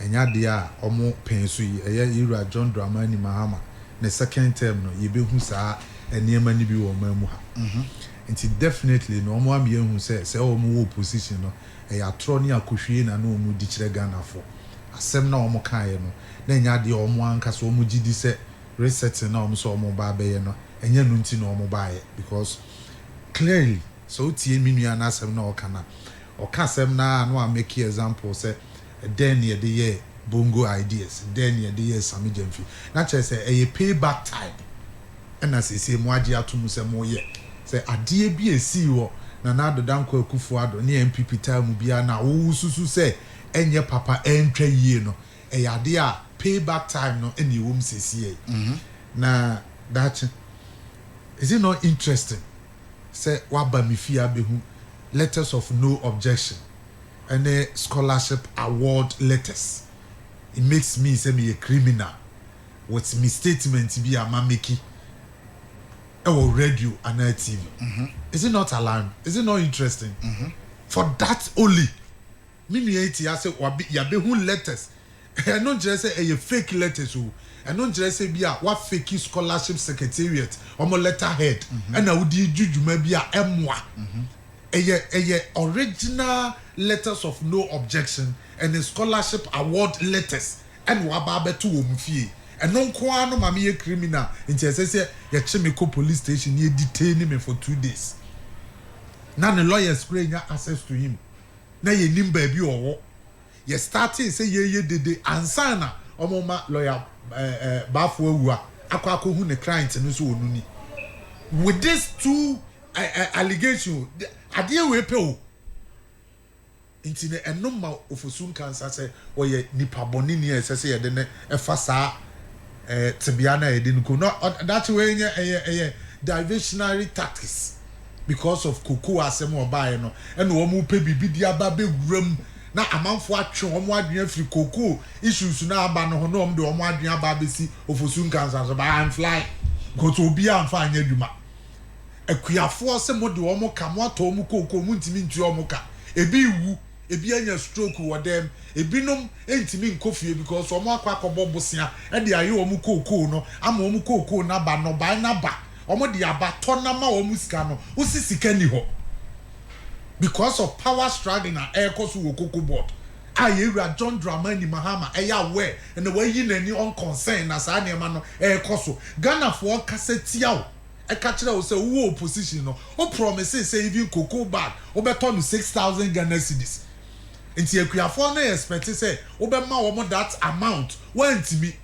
[SPEAKER 4] enya de a omo penso yi eya Ira John Dramani Mahama the second term no you be who sa enema ni bi wo mamu ha nti definitely no mo am ye hu say o mo opposition no e ya tro ni akohwie na no mu di kire Ghana fo asem na o mo kan ye no na nya de o mo anka so o mo gidi say reset na o mo so o mo ba be ye no enya no nti no o mo ba ye because clearly so tie minua na asem na o kana o ka asem na no make example say then ye de ye bongo ideas then ye dey Sami Jemfi na che say e payback time and as say mo agi atum say mo ye say ade bi esi wo na adodanko akufu ado ne MPP time bia na wo susu say enye papa entwa yie no e ade a payback time no eni wo msesi na that is it not interesting say waba mi fi abehu letters of no objection and a scholarship award letters. It makes me say me a criminal with me statement be a mameki or radio and TV. Is it not alarming? Is it not interesting? For that only, me I say yabehu letters ɛno nkyerɛ sɛ ɛyɛ fake letters o ɛno nkyerɛ sɛ bi a wa fake scholarship secretariat ɔmo letterhead ɛna wodi dwudwuma bi a ɛmoa ɛyɛ original letters of no objection and the scholarship award letters ɛna waba abɛto wɔ mu fie ɛno nko ara no maame yɛ criminal nti ɛsɛ sɛ yɛkye me kɔ police station yɛ detain me for 2 days na ne lawyers kura nya access to him na yɛ nim baabi ɔwɔ yɛ starting sɛ yɛyɛ dede ansa na ɔmo ma lawyer baafo awu a akɔ hu ne client no so wɔ ni with these 2 allegation adeɛ wei pɛ o nti ne ɛno ma ofosun kansa sɛ ɔyɛ nipa bɔne ni ɛsɛ sɛ yɛde ne ɛfa saa tibia na yɛde no ko no that way nyɛ ɛyɛ diversionary tactics because of cocoa asɛm ɔbaeɛ no ɛna wɔn pɛ bibi di aba bɛwuram na amanfo atwe wɔn adwene afiri cocoa issues na aba no ho na wɔn de wɔn adwene aba abɛsi ofosun kansa so by and fly because obi amfa anya dwuma akuafoɔ sɛ mo de wɔn ka mo atɔ wɔn cocoa mo ntumi ntua wɔn ka ebi wu ebi anya stroke wɔ dɛm ebinom ntumi nkɔ fie because wɔn akɔbɔ bosia ɛde ayɛ wɔn cocoa no ama wɔn cocoa naba no ban naba wɔn de aba tɔ na ma wɔn sika no wosi sika ni hɔ because of power struggle na ɛrekɔ so wɔ cocoa board a yɛwura John Dramani Mahama ɛyɛ aware ɛna wɔayi n'ani on concern na saa nneɛma no ɛrekɔ so Ghanafoɔ kasa tia o ɛka kyerɛ wo sɛ wo opposition no o promise say even cocoa bag wobɛtɔ no 6,000 Ghana cedis nti akuafoɔ no expect sɛ wobɛma wɔn that amount wantimi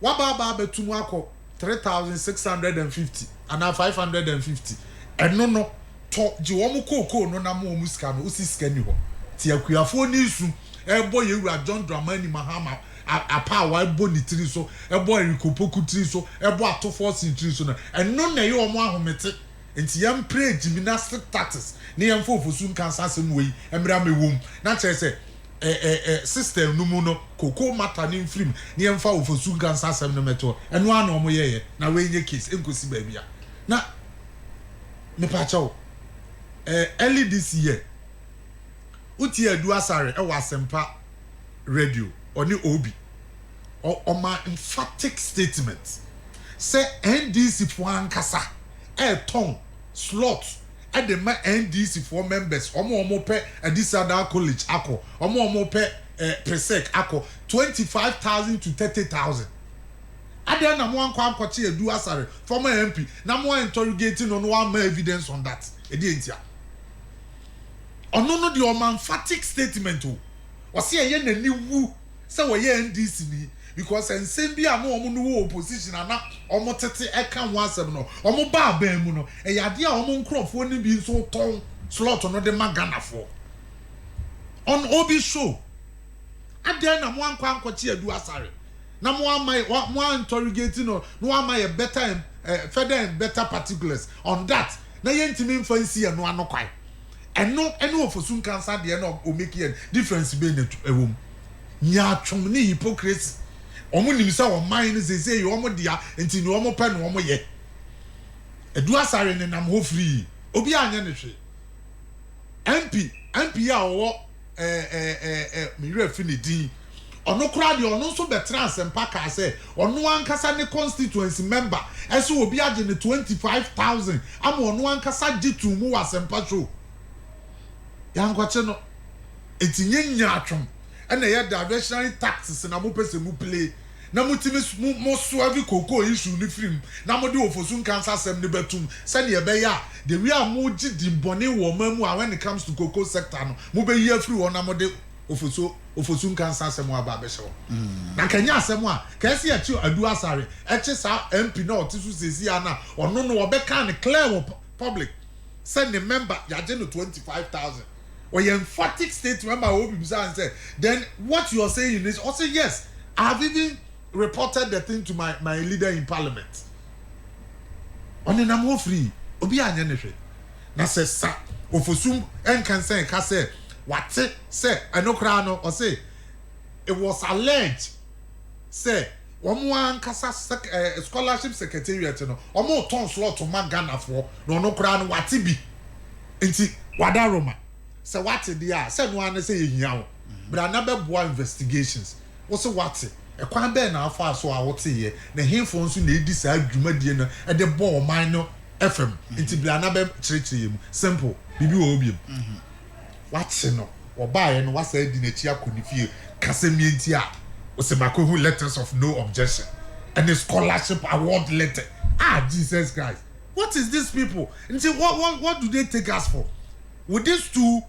[SPEAKER 4] wababa abɛtum akɔ 3,650 ana 550 ɛno no tɔ gye wɔn cocoa no na mo wɔn sika no osi sika ni hɔ ti akuafoɔ ni su ɛbɔ yɛwura John Dramani Mahama apa wa ɛbɔ ne tiri so ɛbɔ erikopoku tiri so ɛbɔ atofo sin tiri so na ɛno na yɛ wɔn ahomete nti yɛn pray gymnastic tactics ne yɛn fo ofosun kansa asɛm wɔ yi ɛmira me wɔm na kyerɛ sɛ system no mu no cocoa matter ne mfirim ne yɛn fa ofosun kansa asɛm no mɛtɔ ɛno ana wɔn yɛyɛ na wɔn nye case enkosi baabi a na mepa kyɛw early this year uti Edu Asare ɛwɔ Asempa radio ɔne obi ɔma emphatic statement sɛ NDC foɔ ankasa ɛtɔn slot ɛde ma NDC foɔ members ɔmo pɛ Adisada College akɔ ɔmo pɛ Presec akɔ 25,000 to 30,000 adan na mo ankɔ akɔkye Edu Asare former MP na mo interrogating no one more evidence on that edi entia ɔno no de ɔma emphatic statement o wɔsi ɛyɛ n'ani wu sɛ wɔyɛ NDC ni because nsɛm bi a mo no wɔ opposition ana ɔmo tete ɛka ho asɛm no ɔmo ba aban mu no ɛyɛ ade a ɔmo nkrɔfoɔ ni bi nso tɔn slot no de ma Ghanafoɔ on obi show adan na mo ankɔ ankɔkye Edu Asare na mo interrogate no ama yɛ better further and better particulars on that na yɛntimi mfa nsi ɛno ano kwai ɛno ofosun kansa deɛ na o make a difference be na ɛwɔ mu nya atwom ne hypocrisy ɔmo nim sɛ ɔman ne sese yɛ ɔmo dia nti ne ɔmo pɛ ne ɔmo yɛ Edu Asare ne nam ho free obi anya ne hwe MP a ɔwɔ mewura fi ne din ɔno kura deɛ ɔno nso bɛtena Asempa ka sɛ ɔno ankasa ne constituency member ɛso obi agye ne 25,000 ama ɔno ankasa gye tu mu wɔ Asempa show yankɔkye no etinye nya atwom ɛna yɛ diversionary tactics na mo pese mo play na mo timi mo so avi cocoa issue ni film na mo de ofosun cancer asem ne betum sɛ ne ɛbɛyɛ a the way a mo gye dimbɔne wɔ ma mu a when it comes to cocoa sector no mo bɛ yi afiri wɔ na mo de ofosun cancer asem aba abɛhyɛ wɔ na kanya asem a kɛse ɛkyi Edu Asare ɛkyi sa MP na ɔte so sesi ana ɔno no ɔbɛka ne clear wɔ public sɛ ne member yagye no 25,000 or your emphatic statement by Obi Bisa and say, then what you are saying is also yes, I have even reported the thing to my leader in parliament. On an ammo free, Obi Anyanefe. Na say sa ofosum and can say what say I know crano or say it was alleged say one kasa scholarship secretariat no omo ton slot to Ghana for no crano watibi inti wadaroma. So what the say no one say but another boy investigations wo se wate ekwan be na afa so a wote ye na hemfo nso na edi saa dwumadie no e de bo man no FM nti bla na be kyerɛkyerɛ mu simple bibi wo obiem wate no obaye no wasa edi na chi akonifie kasemi enti a wo se makohu letters of no objection and a scholarship award letter Jesus Christ, what is these people nti what do they take us for with these two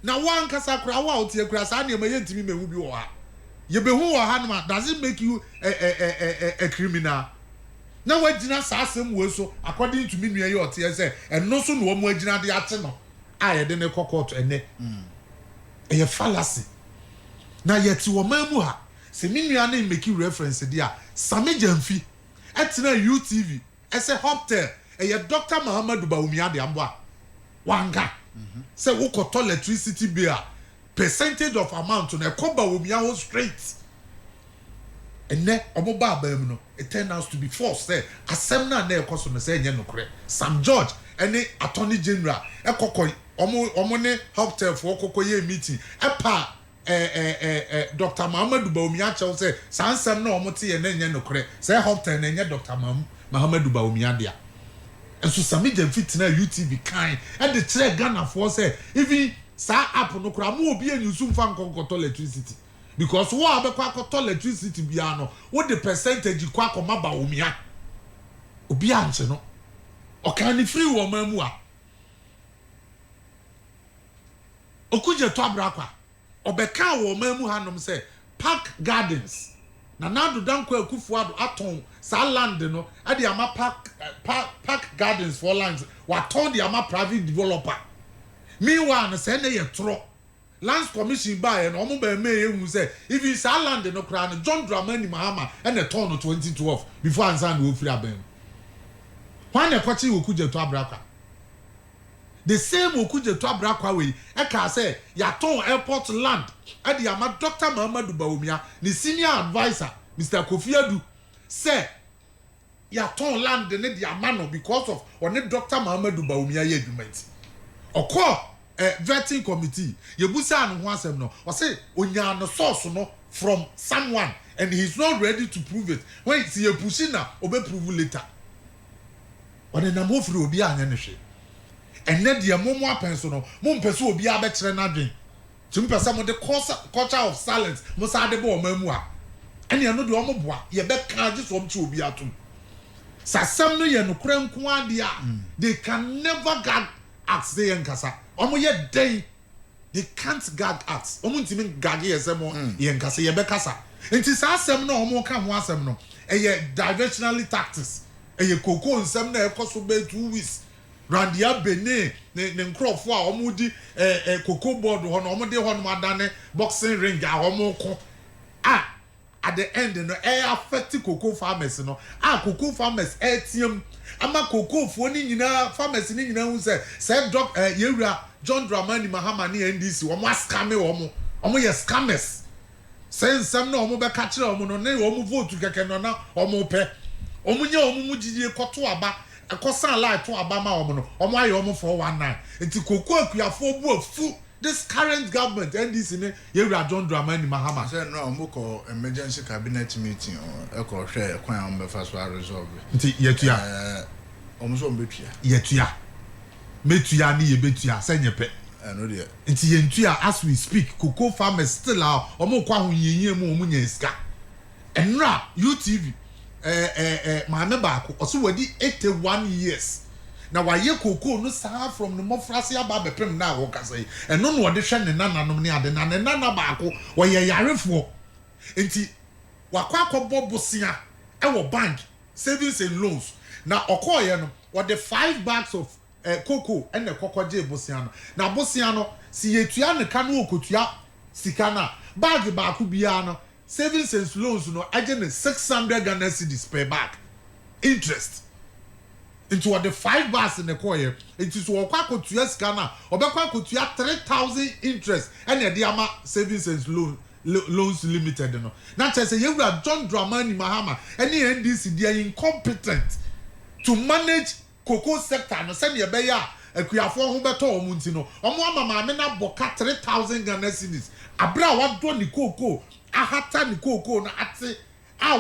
[SPEAKER 4] na one kasa kura wa otie kura sa na emaye ntimi mehu bi wo ha ye behu wo ha no does it make you a criminal na wagina sa asem wo so according to me nua ye otie say eno so no wo mu agina de ate no a ye de ne court ene e fallacy na yet wo mamu ha se me nua na make reference dia Sami Jamfi etina UTV ese hotel eye Dr. Muhammadu Bawumia de amboa wanga say wo koto electricity bill percentage of amount na ko Bawumia ho straight ene omo ba mu no it turns out to be false say asem na ekoso no say enye nokre Sam George ene attorney general ekokoi omo ne hotel for kokoye meeting epa Dr. Muhammadu Bawumia chaw say sansam na omote ye na enye nokre say hotel na enye Dr. Muhammadu Bawumia dia enso Sami Jamfi tina UTV kan e de kire Ghana for say even sa app no kura mo obi anyusu mfa nkonkoto electricity because wo abekwa akoto electricity bia no wo the percentage kwa akoma Bawumia obi anche no o kan ni free wo mamu a okuje to abrakwa obeka wo mamu hanom say Park Gardens na nado danko akufuado aton sa land no e de ama park Gardens for lands wa ton de ama private developer meanwhile say na ye tro lands commission buy no omo ba me ehu say if sa land no kra no John Dramani Mahama e na ton no 2012 before ansa na ofiri abem when e kwachi okuje to abrakwa the same okuje to abrakwa we e ka say ya ton airport land e de ama Dr. Muhammadu Bawumia ni senior advisor Mr. Kofi Adu say ya ton land ne de ama no because of one Dr. Muhammadu Bawumia ye adwumenti okọ vetting committee ye busa no ho asem no o say onya no source no from someone and he's not ready to prove it when it's ye pushing na obe prove later one na mo firi obi anya ne hwe enne de mo apenso no mo mpese obi abekere na dwen tum pese mo de culture of silence mo sa de bo mamu a ene no de o mo boa ye be ka je so mchi obi atum sasem no ye no kura nko ade a they can never gag acts they nkasa omo ye den they can't gag acts omo ntimi gag ye semo ye nkasa ye be kasa enti sasem no omo ka ho asem no eye diversionary tactics eye koko nsem na ekoso be 2 weeks Randia Bene ne nkrofo a omo di koko board ho no omo de ho no adane boxing ring a omo ko at the end no affect cocoa farmers no cocoa farmers tiam ama cocoa fo ni nyina farmers ni nyina hu say doc yewura John Dramani Mahama ni NDC omo scam omo ye scammers say nsem na omo be ka kire omo no ne omo vote keke no na omo pe omo nya omo mujidie koto aba ekosan light to aba ma omo no omo aye omo 419 enti cocoa akuafo bu afu this current government NDC ne yewura John Dramani Mahama
[SPEAKER 1] say no omo ko emergency cabinet meeting o ko hwe kwan omo be fa so resolve
[SPEAKER 4] nti yetua
[SPEAKER 1] omo so mbetua
[SPEAKER 4] yetua metua ni yebetua senyepe
[SPEAKER 1] no de
[SPEAKER 4] nti yentua as we speak cocoa farmers still are omo kwa ho yiyin mu omo nya iska enra UTV maame baako oso wadi 81 years na waye cocoa no saa from the mofrase aba bepem na wo kasa yi eno no de hwe ne nananom ne ade na ne nana baako waye yarefo enti wakwa akọbọ bosia wo bank savings and loans na okoye no the 5 bags of cocoa and the kokoje bosia no na bosia no si yetua ne ka no okotua sika na bag baako bia no savings and loans no agent 600 Ghana cedis per bag interest into the 5 bars in the coin it is okwa kotua sika na obekwa kotua 3,000 interest and the ama savings and loans limited no na say yewura John Dramani Mahama any NDC they are incompetent to manage cocoa sector no say be ya akuafo ho beto omunti no omo ama maame na boka 3,000 Ghana cedis abra wado ni cocoa ahata ni cocoa na ate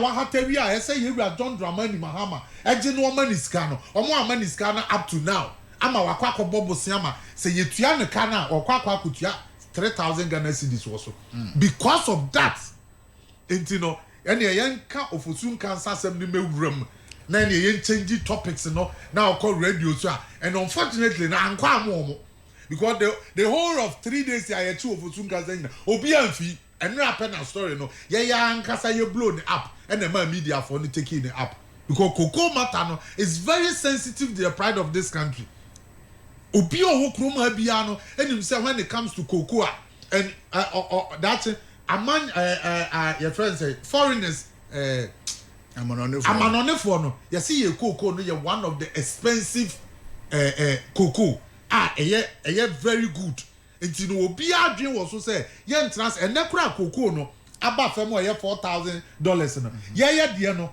[SPEAKER 4] wa hata wi a say yewura John Dramani Mahama eje no mani ska no omo amani ska no up to now ama wakwa akobbo ama say yetua ne ka na okwa akotua 3,000 Ghana cedis also because of that entino ene yenka ofosun cancer sem ni mewuram na ene yen change topics no na call radio so and unfortunately na ankwa amomo because the whole of 3 days I two ofosun cancer obi amfi ene apena story no ye ya ankasa ye blow the up and the media for the taking the up because cocoa matter no is very sensitive to the pride of this country. Obi owo kroma bia no enim say when it comes to cocoa and that's a man your friends say foreigners amanonefo no you see your cocoa no you one of the expensive cocoa eye very good nti no obi adwen wo so say ye trans enekura cocoa no aba fam o ye $4,000 no ye de no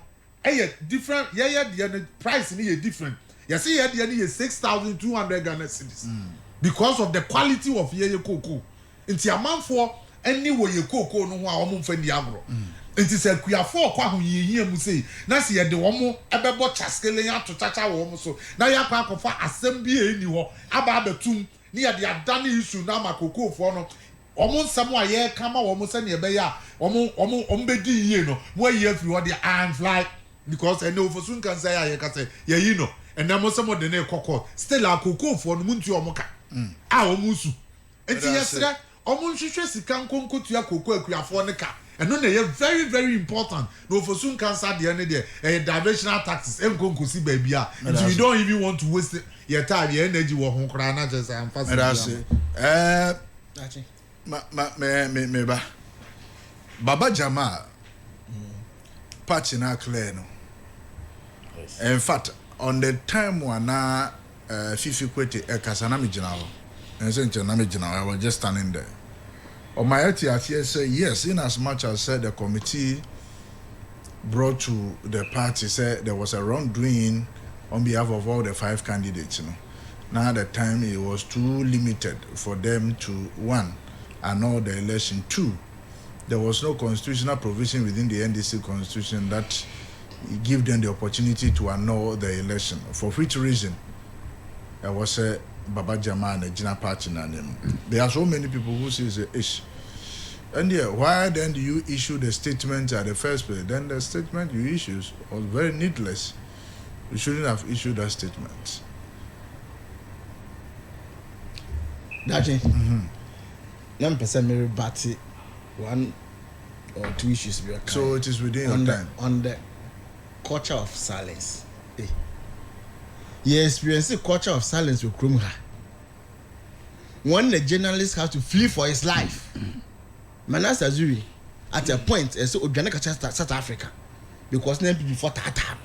[SPEAKER 4] different ye de no price ni ye different. You see, here the 6,200 Ghana cedis because of the quality of your cocoa. Into a man for anyway your cocoa no one almost for the agro. It is a queer for who ye say. Now see the woman about chaskeling to touch our woman so. Now you are for assembly anywhere about the tomb near the Adani issue now my cocoa for no. Almost somewhere here come almost any beya ombedi ye no where you have you the iron fly because I know for soon can say I can say yeah you know. And now some of the name cocoa still a cocoa for Muntu Omoka. Omusu. And yesterday, Omunshi can conquer to your cocoa for Nika. And no, they are very, very important. No, for soon cancer the end there, diversional taxes, and concourse baby. And you don't even want to waste your time, your energy, or home crana just and fast.
[SPEAKER 1] Meba Baba Jamal Pachina Cleno. In fact, on the time when Fifi Kwete Kasanami General and Saint Janami General, I was just standing there. On my RTI say yes, in as much as said the committee brought to the party said there was a wrongdoing on behalf of all the 5 candidates. You know. Now at the time it was too limited for them to one, annul the election. 2, there was no constitutional provision within the NDC constitution that give them the opportunity to annul the election. For which reason, I was a Baba Jama and a Jina Party name. There are so many people who say it's a ish. And yeah, why then do you issue the statement at the first place? Then the statement you issue was very needless. You shouldn't have issued that statement.
[SPEAKER 5] That's it. Let me say maybe batty 1 or 2 issues.
[SPEAKER 1] So it is within your time.
[SPEAKER 5] On the culture of silence. You experience the culture of silence with Krumha. When the journalist has to flee for his life, Manas Azuri, at a point, so Organic South Africa, because name before Tata.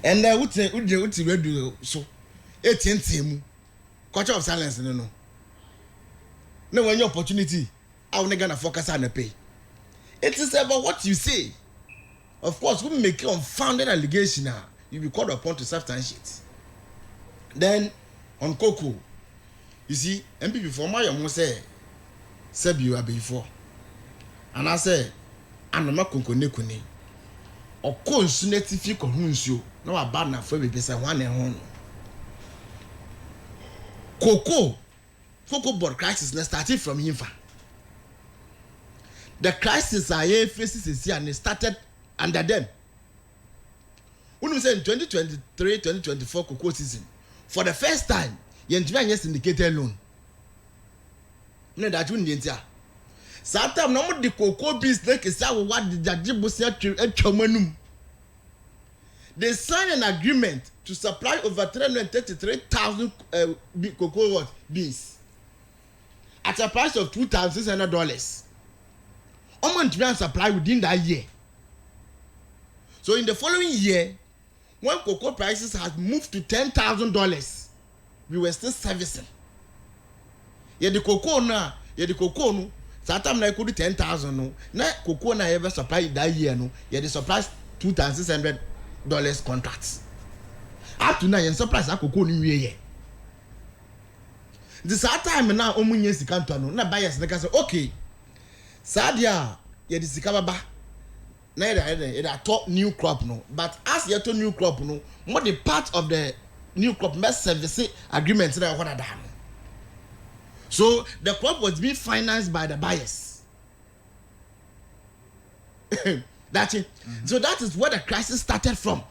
[SPEAKER 5] And I would say, would you do so? 18 team, culture of silence, no. No one opportunity, I will not gonna focus on the pay. It is about what you say. Of course, we make an unfounded allegation now. You be called upon to substantiate. Then, on Cocoa, you see, MPP for my almost say, said you are before. And I say, I'm not Kone. Or consunative you convince you. No, a bad enough for me, because I want a home. Cocoa board crisis started from him. The crisis I faces is here and it started under them. When we say in 2023-2024 cocoa season, for the first time, you enjoy syndicated loan. No, that you need to. Sometimes no the cocoa business is what the Jajibusia. They signed an agreement to supply over 333,000 cocoa beans at a price of $2,600. Almost to supply within that year. So in the following year, when cocoa prices had moved to $10,000, we were still servicing. Yeah, the cocoa no. Sometimes I could do 10,000 no. Now cocoa na ever supply that year no. Yeah, the supply $2,600 contracts. Up to now, you supply that cocoa in year. This time now, omunye sikanto no. Na buyers they can say okay. Sadia ye di sika baba na ye da top new crop no, but as ye to new crop no, more the part of the new crop must service agreement that what done. So the crop was being financed by the buyers. That's it. So that is where the crisis started from.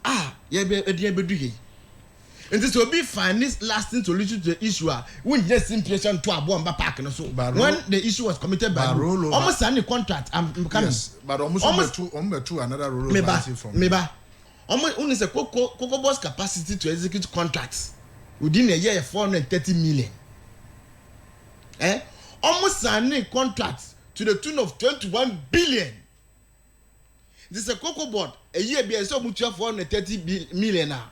[SPEAKER 5] And this will be finance lasting solution to the issue. When just impression to a bomb park and so when the issue was committed by almost any contract. I'm coming.
[SPEAKER 1] Yes, but almost two another rule from
[SPEAKER 5] Meba. Almost only the Cocoa Boss capacity to execute contracts within a year 430 million. Almost signing contracts to the tune of 21 billion. This is a Cocoa Board a year be so much 430 million now.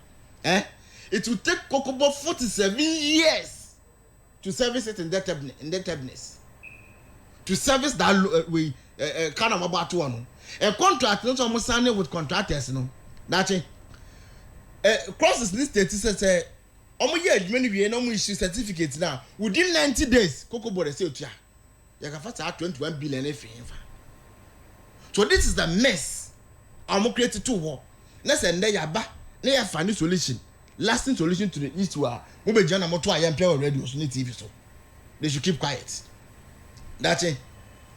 [SPEAKER 5] It will take Cocoa Board 47 years to service its indebtedness. To service that we kind of about one. A contract not almost signing with contractors, no. That's it. Crosses this status says, almost many we no issue certificates now. Within 90 days, Cocoa Board say, "Yeah, you can first have 21 billion if." So this is the mess. I'm created to war. Let's end there. Yaba, they find a solution, lasting solution to the issue. We be join moto I am radio so TV so. They should keep quiet. That's it.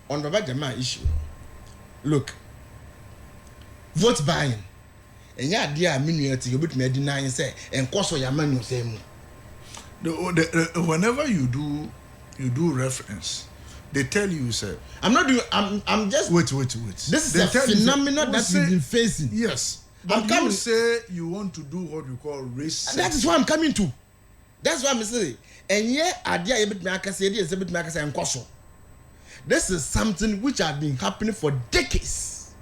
[SPEAKER 5] On the Jama issue. Look, vote buying. And yeah, dear minute you bit me deny and say and cause your man you say.
[SPEAKER 1] Whenever you do reference, they tell you, sir.
[SPEAKER 5] I'm not doing. I'm just.
[SPEAKER 1] Wait.
[SPEAKER 5] This is a phenomenon that we've been facing.
[SPEAKER 1] Yes. But you say you want to do what you call race.
[SPEAKER 5] That is what I'm coming to. That's what I'm saying. And yeah, idea a bit me say this, a bit me say enkoso. This is something which has been happening for decades.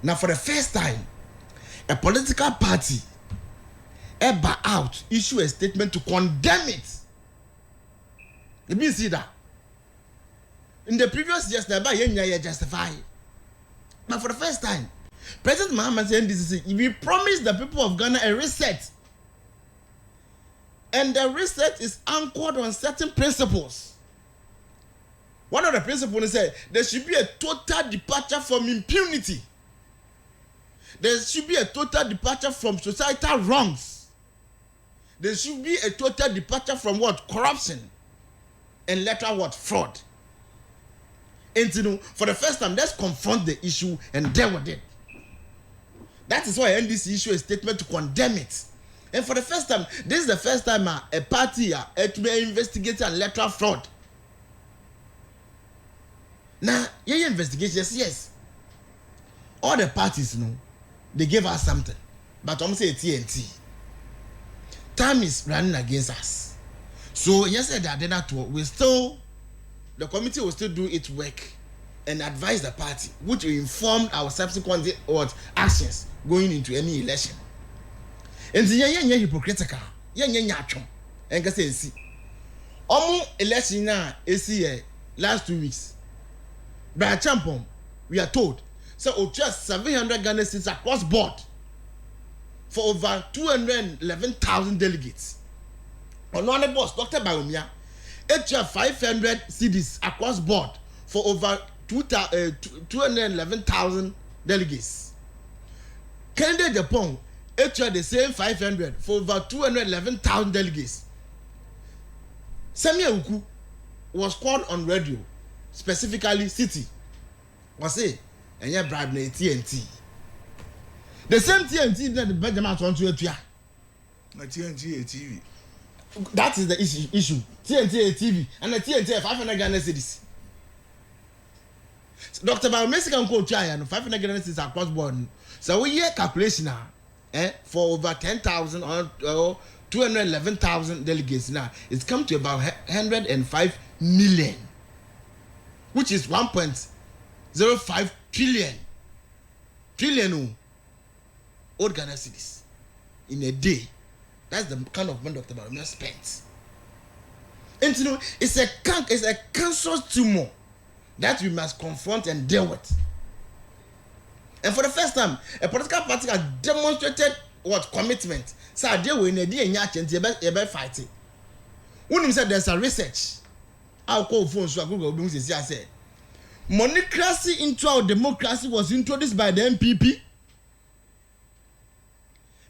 [SPEAKER 5] Now, for the first time, a political party ever out issue a statement to condemn it. Let me see that. In the previous years, never justify. But for the first time, President Mahama said this is we promised the people of Ghana a reset. And the reset is anchored on certain principles. One of the principles is that there should be a total departure from impunity. There should be a total departure from societal wrongs. There should be a total departure from what? Corruption. And later what? Fraud. And you know, for the first time, let's confront the issue and deal with it. That is why NDC issue a statement to condemn it. And for the first time, this is the first time a party investigates electoral fraud. Now, your investigation, yes. All the parties, you know, they gave us something. But I'm saying TNT. Time is running against us. So, yesterday, the committee will still do its work and advise the party, which will inform our subsequent actions going into any election. And the hypocritical. And can say, election now is here last 2 weeks. By a champion, we are told, so just 700 Ghana cedis across board for over 211,000 delegates. On one boss, Dr. Bawumia, it's 500 cedis across board for over 211,000 delegates. Canada Japan, it's the same 500 for over 211,000 delegates. Samuel Uku was called on radio, specifically City, was say, and you bribe the TNT. The same TNT that the Benjamin wants to hear.
[SPEAKER 1] TNT TV.
[SPEAKER 5] That is the issue. TNT TV and the TNT 500 Ghana cedis. Dr. Bawumia can quote China 500 Ghana cedis across board. So we hear calculation now, for over 10,000 or 211,000 delegates now. It's come to about 105 million, which is 1.05 trillion old Ghana cedis in a day. That's the kind of money Dr. Bawumia spent. And you know, it's a cancerous tumor that we must confront and deal with. And for the first time, a political party has demonstrated what commitment. So I deal with a day and fighting. When you said there's a research, I'll call phone so I go be say I say monocracy into our democracy was introduced by the MPP.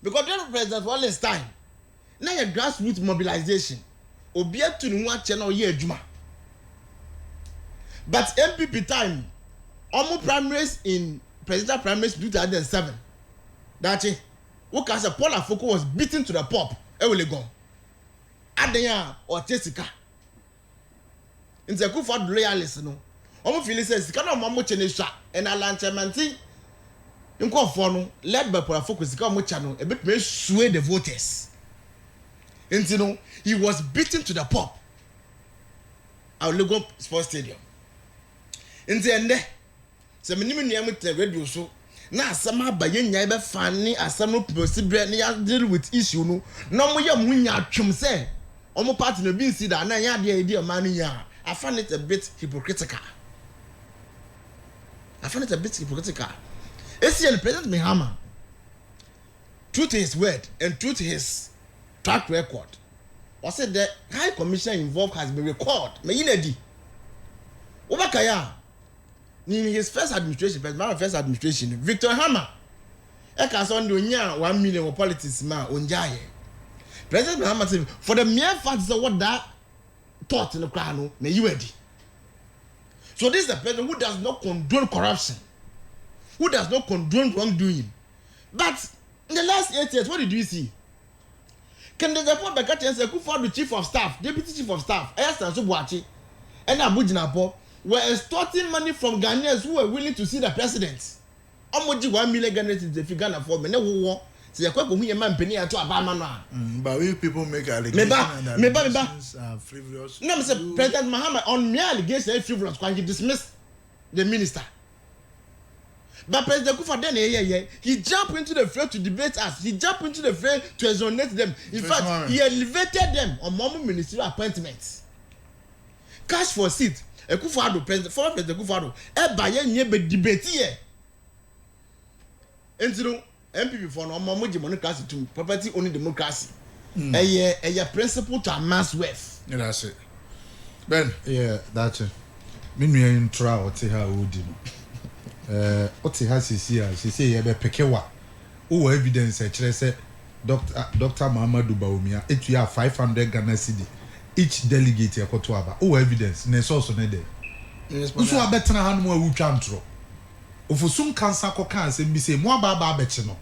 [SPEAKER 5] Because during President Wallace time, now your grassroots mobilization, obia to no channel year juma. But MPP time, almost primaries in presidential primaries 2007. That's it. What can say Paul Afoko was beaten to the pulp. Go. Adenya or Jessica. In the Kufa loyalists, no. Almost feel says, cannot mammo chenesha and alanchamanti. You call for no, led by Paul Afoko, come channel, a bit may sway the voters. And you know, he was beaten to the pulp. Our Logo Sports Stadium. In the end, some minimum the radio show. Na asama baye nya be fani asama possible na ya deal with issue no na mo ya munya atwem say omo party no bi nsi da na ya de edi man ya I find it a bit hypocritical. ACN President Mahama, true to his word and true to his track record, I said the High Commission involved has been recalled. Mayinedi Obakaya in his first administration, Victor Hammer, Ekason Dunya 1 million of politics ma Unjaye. President Mahama said, for the mere fact that what that thought in the crown, may you ready. So this is the president who does not condone corruption, who does not condone wrongdoing. But in the last 8 years, what did we see? Can the report back at the chief of staff, deputy chief of staff, Esther Subuachi, and Abu Jinapo were extorting money from Ghanaians who were willing to see the president. Almost 1 million Ghanaians in the Ghana for me. No, say a quite a man penny to Abamana.
[SPEAKER 6] But we people make allegations frivolous.
[SPEAKER 5] No, Mr. President Mahama on mere allegations frivolous when he dismissed the minister. But President Kufa then he jumped into the fray to debate us. He jumped into the fray to exonerate them. In fact, he elevated them on more ministerial appointments. Cash for seat. Ekufado president, former President Ekufado, baye nye be debate here. Entino MPP for no more democracy to property only democracy. A principle to amass wealth.
[SPEAKER 6] Yeah, that's it. Ben,
[SPEAKER 4] yeah, that's it. Me no intra o te ha odi no. O te ha she say ye be pekewa. O evidence e kire say Dr. Muhammadu Bawumia etu ya 500 Ghana cedi. Each delegate yakoto aba. O evidence na source na there. Uso abetena hanu a wutwa ntro. Ofusum cancer ko kan se bi se mo aba abeche no.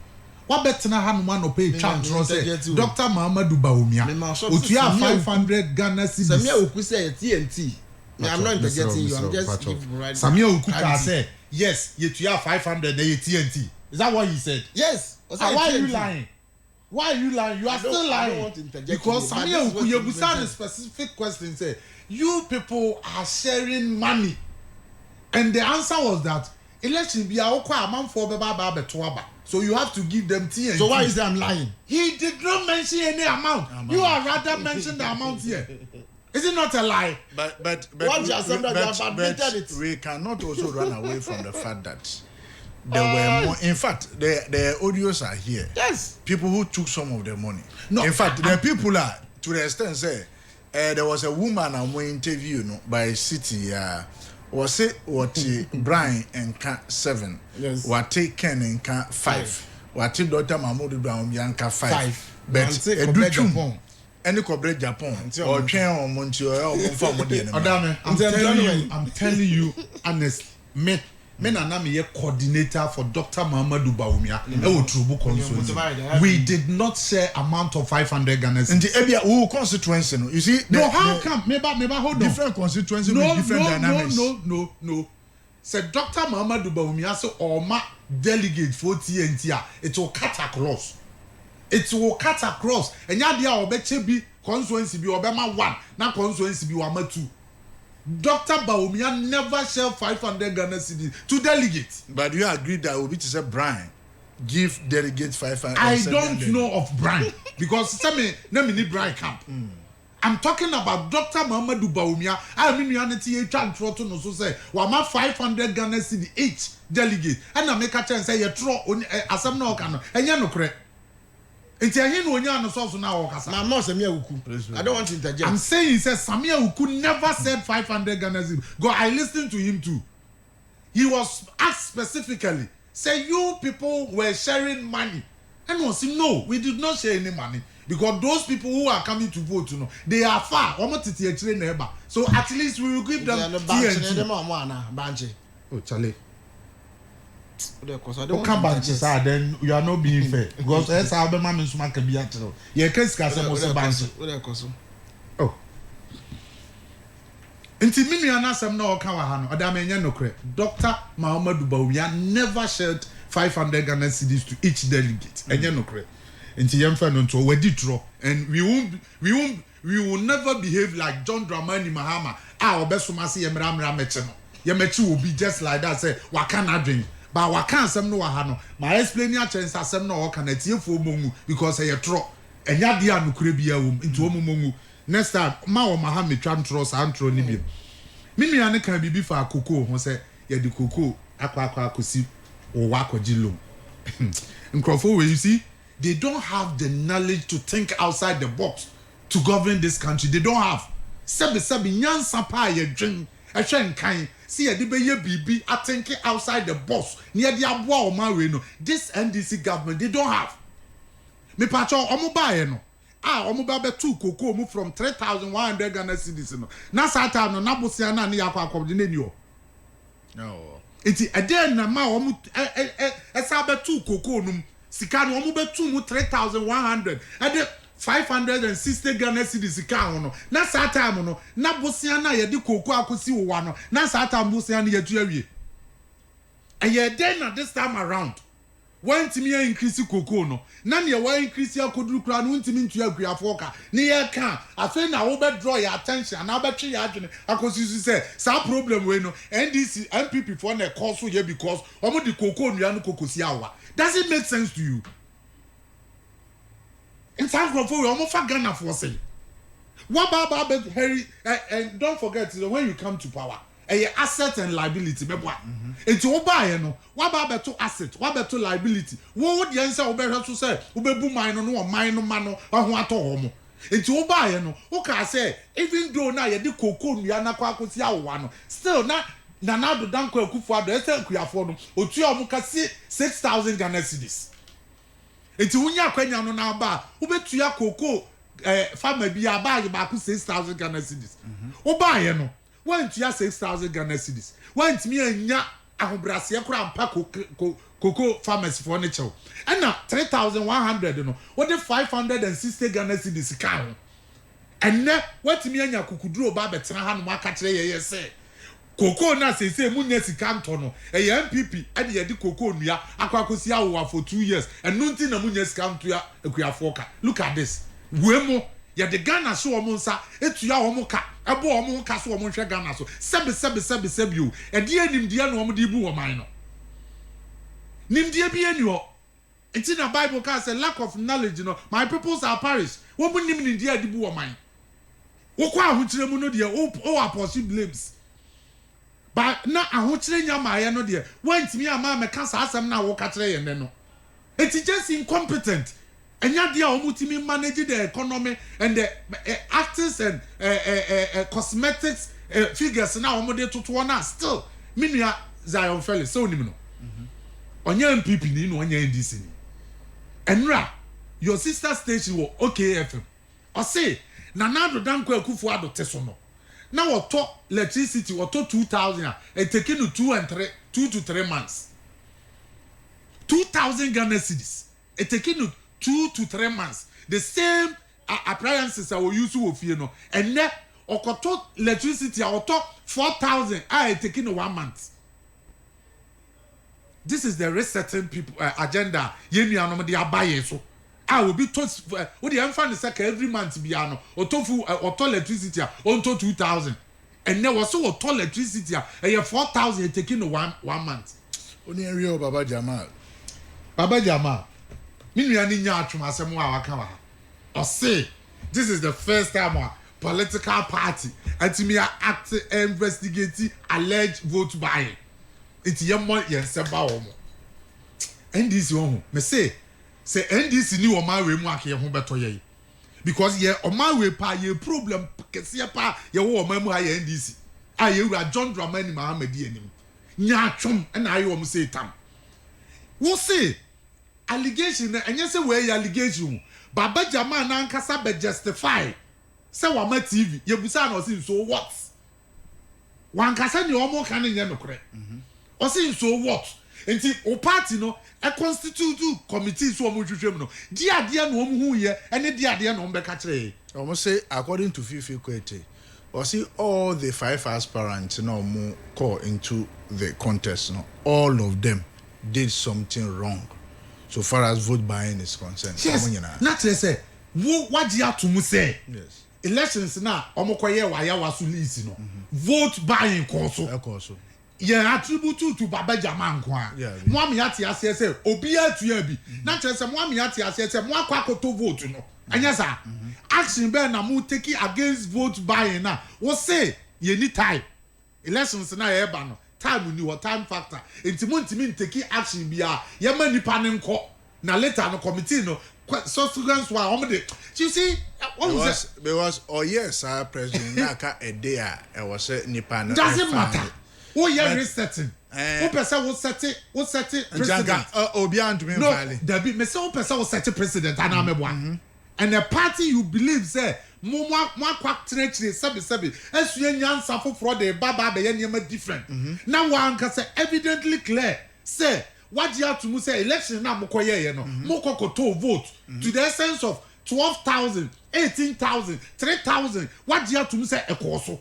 [SPEAKER 4] Wa betena hanu ma no pay twa ntro say Dr. Muhammadu Bawumia otu ya 500 Ghana cedi.
[SPEAKER 5] Samia Oku say TNT. I'm not interjecting you. I'm just giving right.
[SPEAKER 4] Samia Oku say yes, you ya 500 na TNT. Is that what he said?
[SPEAKER 5] Yes.
[SPEAKER 4] Why are you lying? Why are you lying? You are still lying. I don't want to interject because Samia Oku Yebusa a specific question say you people are sharing money, and the answer was that election be a man for beba. So you have to give them TNT.
[SPEAKER 5] So why is that I'm lying?
[SPEAKER 4] He did not mention any amount. You are rather mention the amount here. Is it not a lie?
[SPEAKER 6] But we cannot also run away from the fact that there were more. In fact, the audios are here.
[SPEAKER 5] Yes.
[SPEAKER 6] People who took some of the money.
[SPEAKER 4] No.
[SPEAKER 6] In fact, the people are to the extent say there was a woman I'm interview by City. Was it what Brian and Cat 7?
[SPEAKER 5] Yes.
[SPEAKER 6] What take Ken and Cat 5? What take Dr. Mahmoud Brown Yanka 5? But Japan. Any corporate Japan or Chen or Montreal or
[SPEAKER 4] Adame, I'm telling you honestly, men are not a coordinator for Dr. Muhammadu Bawumia. We did not share amount of 500 Ghana cedis.
[SPEAKER 6] In the area, constituency, you see?
[SPEAKER 4] No, how come? Maybe hold on.
[SPEAKER 6] Different constituency with different dynamics.
[SPEAKER 4] No. Said Dr. Muhammadu Bawumia so Oma delegate for TNT. It will cut across. It will cut across. And yadia obeche bi constituency bi obema 1. Na constituency bi wama 2. Dr. Bawumia never share 500 Ghana cedis to delegates.
[SPEAKER 6] But you agree that Obi to say Brian give delegates 500.
[SPEAKER 4] I don't know of Brian because some need Brian camp. I'm talking about Dr. Muhammadu Bawumia. I mean, unity a child to no so say, "Wama 500 Ghana cedis each delegate." And I make a chance say you throw on asam no can. And you no correct.
[SPEAKER 6] Nti ahin no onya no so na wo kasa.
[SPEAKER 5] Ma mo Samia Uku. I don't want to interject.
[SPEAKER 6] I'm saying he said Samia Uku never said 500 Ghana cedis. Go, I listened to him too. He was asked specifically, say you people were sharing money. And was saying, no, we did not share any money. Because those people who are coming to vote, you know, they are far. So at least we will give them
[SPEAKER 5] TNT.
[SPEAKER 6] Oh, Charlie.
[SPEAKER 5] Oh,
[SPEAKER 6] come back, then you are not being fair. Because as I have a man in Sumaka Biatro. Yeah, Keskas. Oh. Inti mimi anasem na oka wa ha no odamenye nokre Dr. Muhammadu Bawumia never shared 500 Ghana cedis to each delegate enye nokre inti yemfa no nto wadi tro and we will never behave like John Dramani Mahama obesoma se yemra meche no yemechi will be just like that say waka na dwen ba waka asem no wa ha no ma explain ya chance asem na oka na tiefo momu because e tro enya dia nokre bia wom inti omomu next time ma o Mahama twantro santro ni bi mimi ane kan bibi fa koko ho se ye de koko akwa akosi o wa akogilo nkrofo we you see they don't have the knowledge to think outside the box to govern this country. They don't have sebi nyansa pa ye dwen ehwe nkan see ye de be ye bibi I think outside the box near the aboa o man we no this NDC government they don't have me pacho omo bae no omo ba betu koko mu from 3,100 Ghana cedis no na sata no na bosia na ne yakwa akwode ne ni o no iti eden na ma omo esa betu koko num sika no omo betu mu 3,100 ade 560 Ghana cedis sika ho no na sata no na bosia na ye de koko akosi wo no na sata bosia na ye tu awie eye den na this time around when timi increase koko no na ne wa increase akoduru kra no ntimi ntua akuafo ka ne ye ka afi na wo be draw your attention na be twe ya adwene akosi su say sa problem we no NDC MPP for na cause so here because omo di koko nua no kokosi awa does it make sense to you in time for we omo fa Ghana for say what baba Harry and don't forget when you come to power asset and liability beboa enti wo bae no wa ba beto asset wa beto liability wo de ense wo behwe so say wo bebu man no man no ma no ho ato ho mo enti wo bae no wo ka say even though na ye de koko nua na kwa akosi awowa no still na do danko akufo ado ese akuyafo no otua omo ka 6,000 Ghana cedis enti wunya kwanya no na ba wo betua koko farmer bi aba ba ku 6,000 Ghana cedis wo bae no went to 6,000 Ghana cedis. Went me and ya ahobrase kura ampa cocoa farmers for nature. And now 3,100 you know. What the 560 Ghana cedis can. And now what me and ya kukudro ba betra ha no maka kire ye say. Cocoa na say munya sika ntono. E MPP e de di cocoa nua akwakosi awo for 2 years. And nunti na munya sika ntoa akuafoka. Look at this. Wemo ya de Ghana so omo nsa etua omo ka ebo omo ka so omo hwe Ghana so sebe o e de animdie na omo de bu oman no nimdie bi ani ho enti na Bible ka say lack of knowledge no my peoples are perish wo mu nim nimdie de bu oman wo kwa ahokyere mu no de o apostle blames ba na ahokyere nyama ye no de wantimi ama me ka sa asem na wo ka kire ye ne no it's just incompetent. And yet, they manage the economy and the actors and cosmetics figures now. Still, Minia Zion Fellow, so no. On your people, you know, on your NDC. And your sister station was OKFM. I say, Nanado Danko Kufuado Tesono. Now, what talk electricity, what talk 2,000 and taking you 2 to 3 months. 2,000 Ghana cedis. It taking you 2 to 3 months. The same appliances I will use to you know, and then okoto electricity I will talk 4,000. I taking 1 month. This is the resetting people agenda. Yemi anomadi abaye so. I will be taught. What the infant is every month biano. Otofu auto electricity onto 2,000, and there was so auto electricity 4,000 taking 1 month.
[SPEAKER 1] Only real Baba Jamal.
[SPEAKER 6] Baba Jamal. Minuyani nya atwuma asem wa waka wa. O say this is the first time a political party antimi act investigate alleged vote buying. It yemo yense ba wo mo. NDC wo me say say NDC ni oman we mu ake ho beto ye because ye oman we pa ye problem kese pa ye wo oman mu ha ye NDC aye wura John Dramani Mahamedi anim nya atwom na aye wo say tam wo say allegation na enye say we allegation Baba Jama na nkasa be justify say wa ma TV ye busa na o so what wan kasa ni omo kan nye nokre o say so what enti o party no a constitute committee so omo hwehwem no di ade na omo hu ye ene di ade na omo be ka kire
[SPEAKER 1] omo say according to Fifi Kwete or see all the 5 aspirants no omo call into the contest no all of them did something wrong so far as vote buying is concerned.
[SPEAKER 6] Yes, not say what you have to say.
[SPEAKER 1] Yes.
[SPEAKER 6] Elections now, omokoye waya wasu lisi no. Vote buying koso. Yeah, attribute to Baba Jama nkwa. Mwami yati ase say obi atu ya bi. Na kire say mwami yati ase say mwa kwa koto vote no. Anya sa. Action be na mu take against vote buying na. Wo say ye ni time. Elections na ye ba no. Time ni what time factor. Ntimi take action bia. Ye ma nipa ne nko. Na later no committee no subsequent one omo de you see
[SPEAKER 1] because yes our president naka a day I was say nipa no
[SPEAKER 6] doesn't matter who you resetting who person will set it president
[SPEAKER 1] obi antumi
[SPEAKER 6] no there be me say who person will set president and amebo and the party you believe say mo kwak trenchre sebi esue nyansa foforo de baba be ye niam different na wan ka say evidently clear say what you have to say election na mokoye ye no mokokoto vote to the essence of 12,000 18,000 3,000 what you have to say ekoso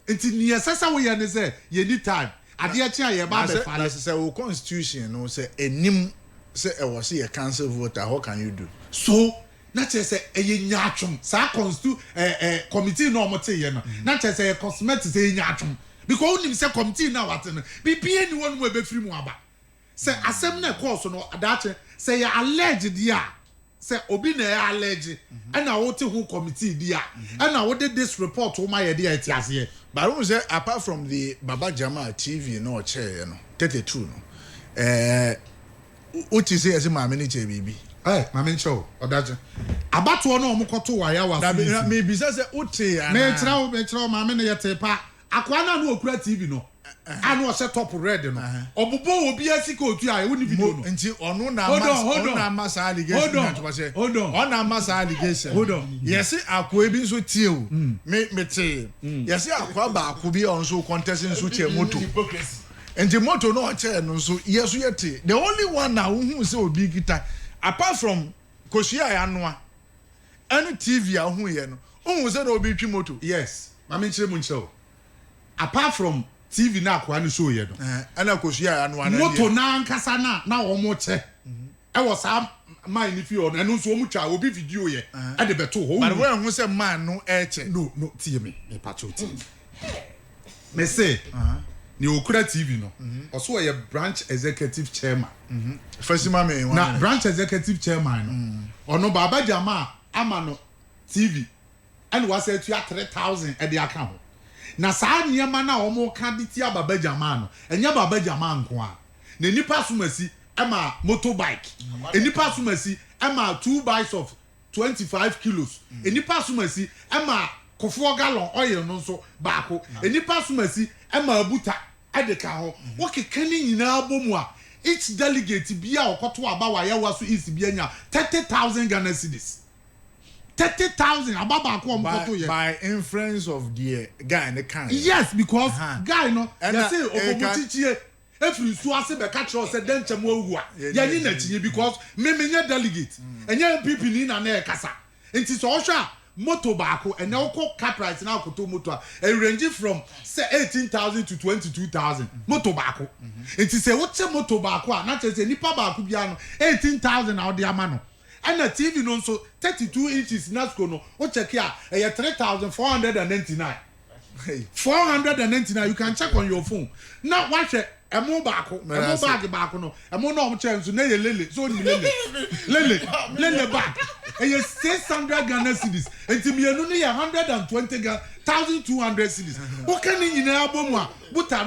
[SPEAKER 6] enti ni esesa we ye ne say ye need time ade a chia ye ba be fale
[SPEAKER 1] say we constitution no say enim say e was say cancel vote how can you do
[SPEAKER 6] so na che say eye nyaatwom sa committee no omote ye no na che say cosmetic say nyaatwom because onim say committee na what no bibie ni wonu e be firi mu aba say asem na course no adache say ya alleged dia say obi na ya alleged and na wote who committee dia and na wote this report wo ma ye dia etiase
[SPEAKER 1] but we say apart from the Baba Jama TV no chair no 32 no uti say as ma me ni che bibi
[SPEAKER 6] ma me ncho odaje abato no omokoto wa ya wa
[SPEAKER 1] so me bi say uti
[SPEAKER 6] me tira ma me ne yete pa akwa na no okura TV no anu o set up red no obobo obi asika otu a woni video no
[SPEAKER 1] nti ono na masa allegation na to say ona masa allegation yes akwa bi nso tie o me tie yes akwa ba akwa bi on so contest nso tie moto nti moto no che no nso yeso yete the only one na hu say obi kita apart from koshia ya noa any TV a hu ye no hu say na obi twi moto
[SPEAKER 6] yes ma me nchire mu nchire apart from TV na akwa ni show ye do
[SPEAKER 1] ana koshia anu ana
[SPEAKER 6] moto na nkasa na omo che e wo sa man ni fi on enu so omu twa obi video ye e de beto ho
[SPEAKER 1] but when hu say man no e che
[SPEAKER 6] no tie me pacho tie me say ni okura TV no also ye branch executive chairman
[SPEAKER 1] fasima me
[SPEAKER 6] na branch executive chairman no ono Baba Jama ama no TV and was say to 3,000 e de aka ho na saa niema na omo ka ditia Baba Jama no enya Baba Jama nko a na nipa sumasi ema motorbike enipa sumasi ema 2 bikes of 25 kilos enipa sumasi ema kofo gallon oil no so baako enipa sumasi ema abuta adeka ho wokekani nyina abomu a each delegate bia okoto aba wa ya waso is bia nya 30,000 Ghana cedis 30,000 ababa ko mkoto ye
[SPEAKER 1] by influence of the guy in the can
[SPEAKER 6] yes because guy no you say obomotichie every so ase be catch us say den chemo awu a ya ni na chinye because me nya delegate enya MPP ni na na kasa enti so hwa moto baako ene okọ car price na akoto moto a range from say 18,000 to 22,000 moto baako enti say wo che moto baako a na che nipa baako bia no 18,000 na odi ama no and the TV no so 32 inches Nasco no o check here 3,499 499 you can check on your phone now watch emo baako emo bag baako no emo no o check so na ye lele so ni lele bag ɛyɛ 600 Ghana cedis enti mienu no yɛ 120,200 cedis woka ne nyinaa bɔ mu a buta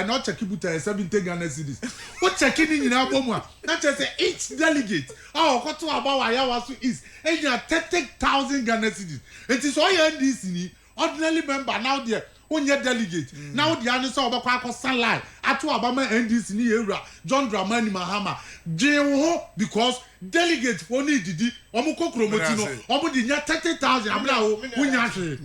[SPEAKER 6] na ɔkyɛke buta yɛ 70 Ghana cedis wokyɛke ne nyinaa bɔ mu a na kyerɛ sɛ each delegate a ɔkɔto aba wɔ ayawa so is ɛnya 30,000 Ghana cedis enti sɛ ɔyɛ NDC ni ordinary member now there onye delegate now the ane sɛ ɔbɛkɔ akɔ sunlight ato abama NDC ni yɛwura John Dramani Mahama gye wo ho because delegate for ni didi ɔmo kɔ kuromoti no ɔmo de nya 30,000 abira wo wonya hwee.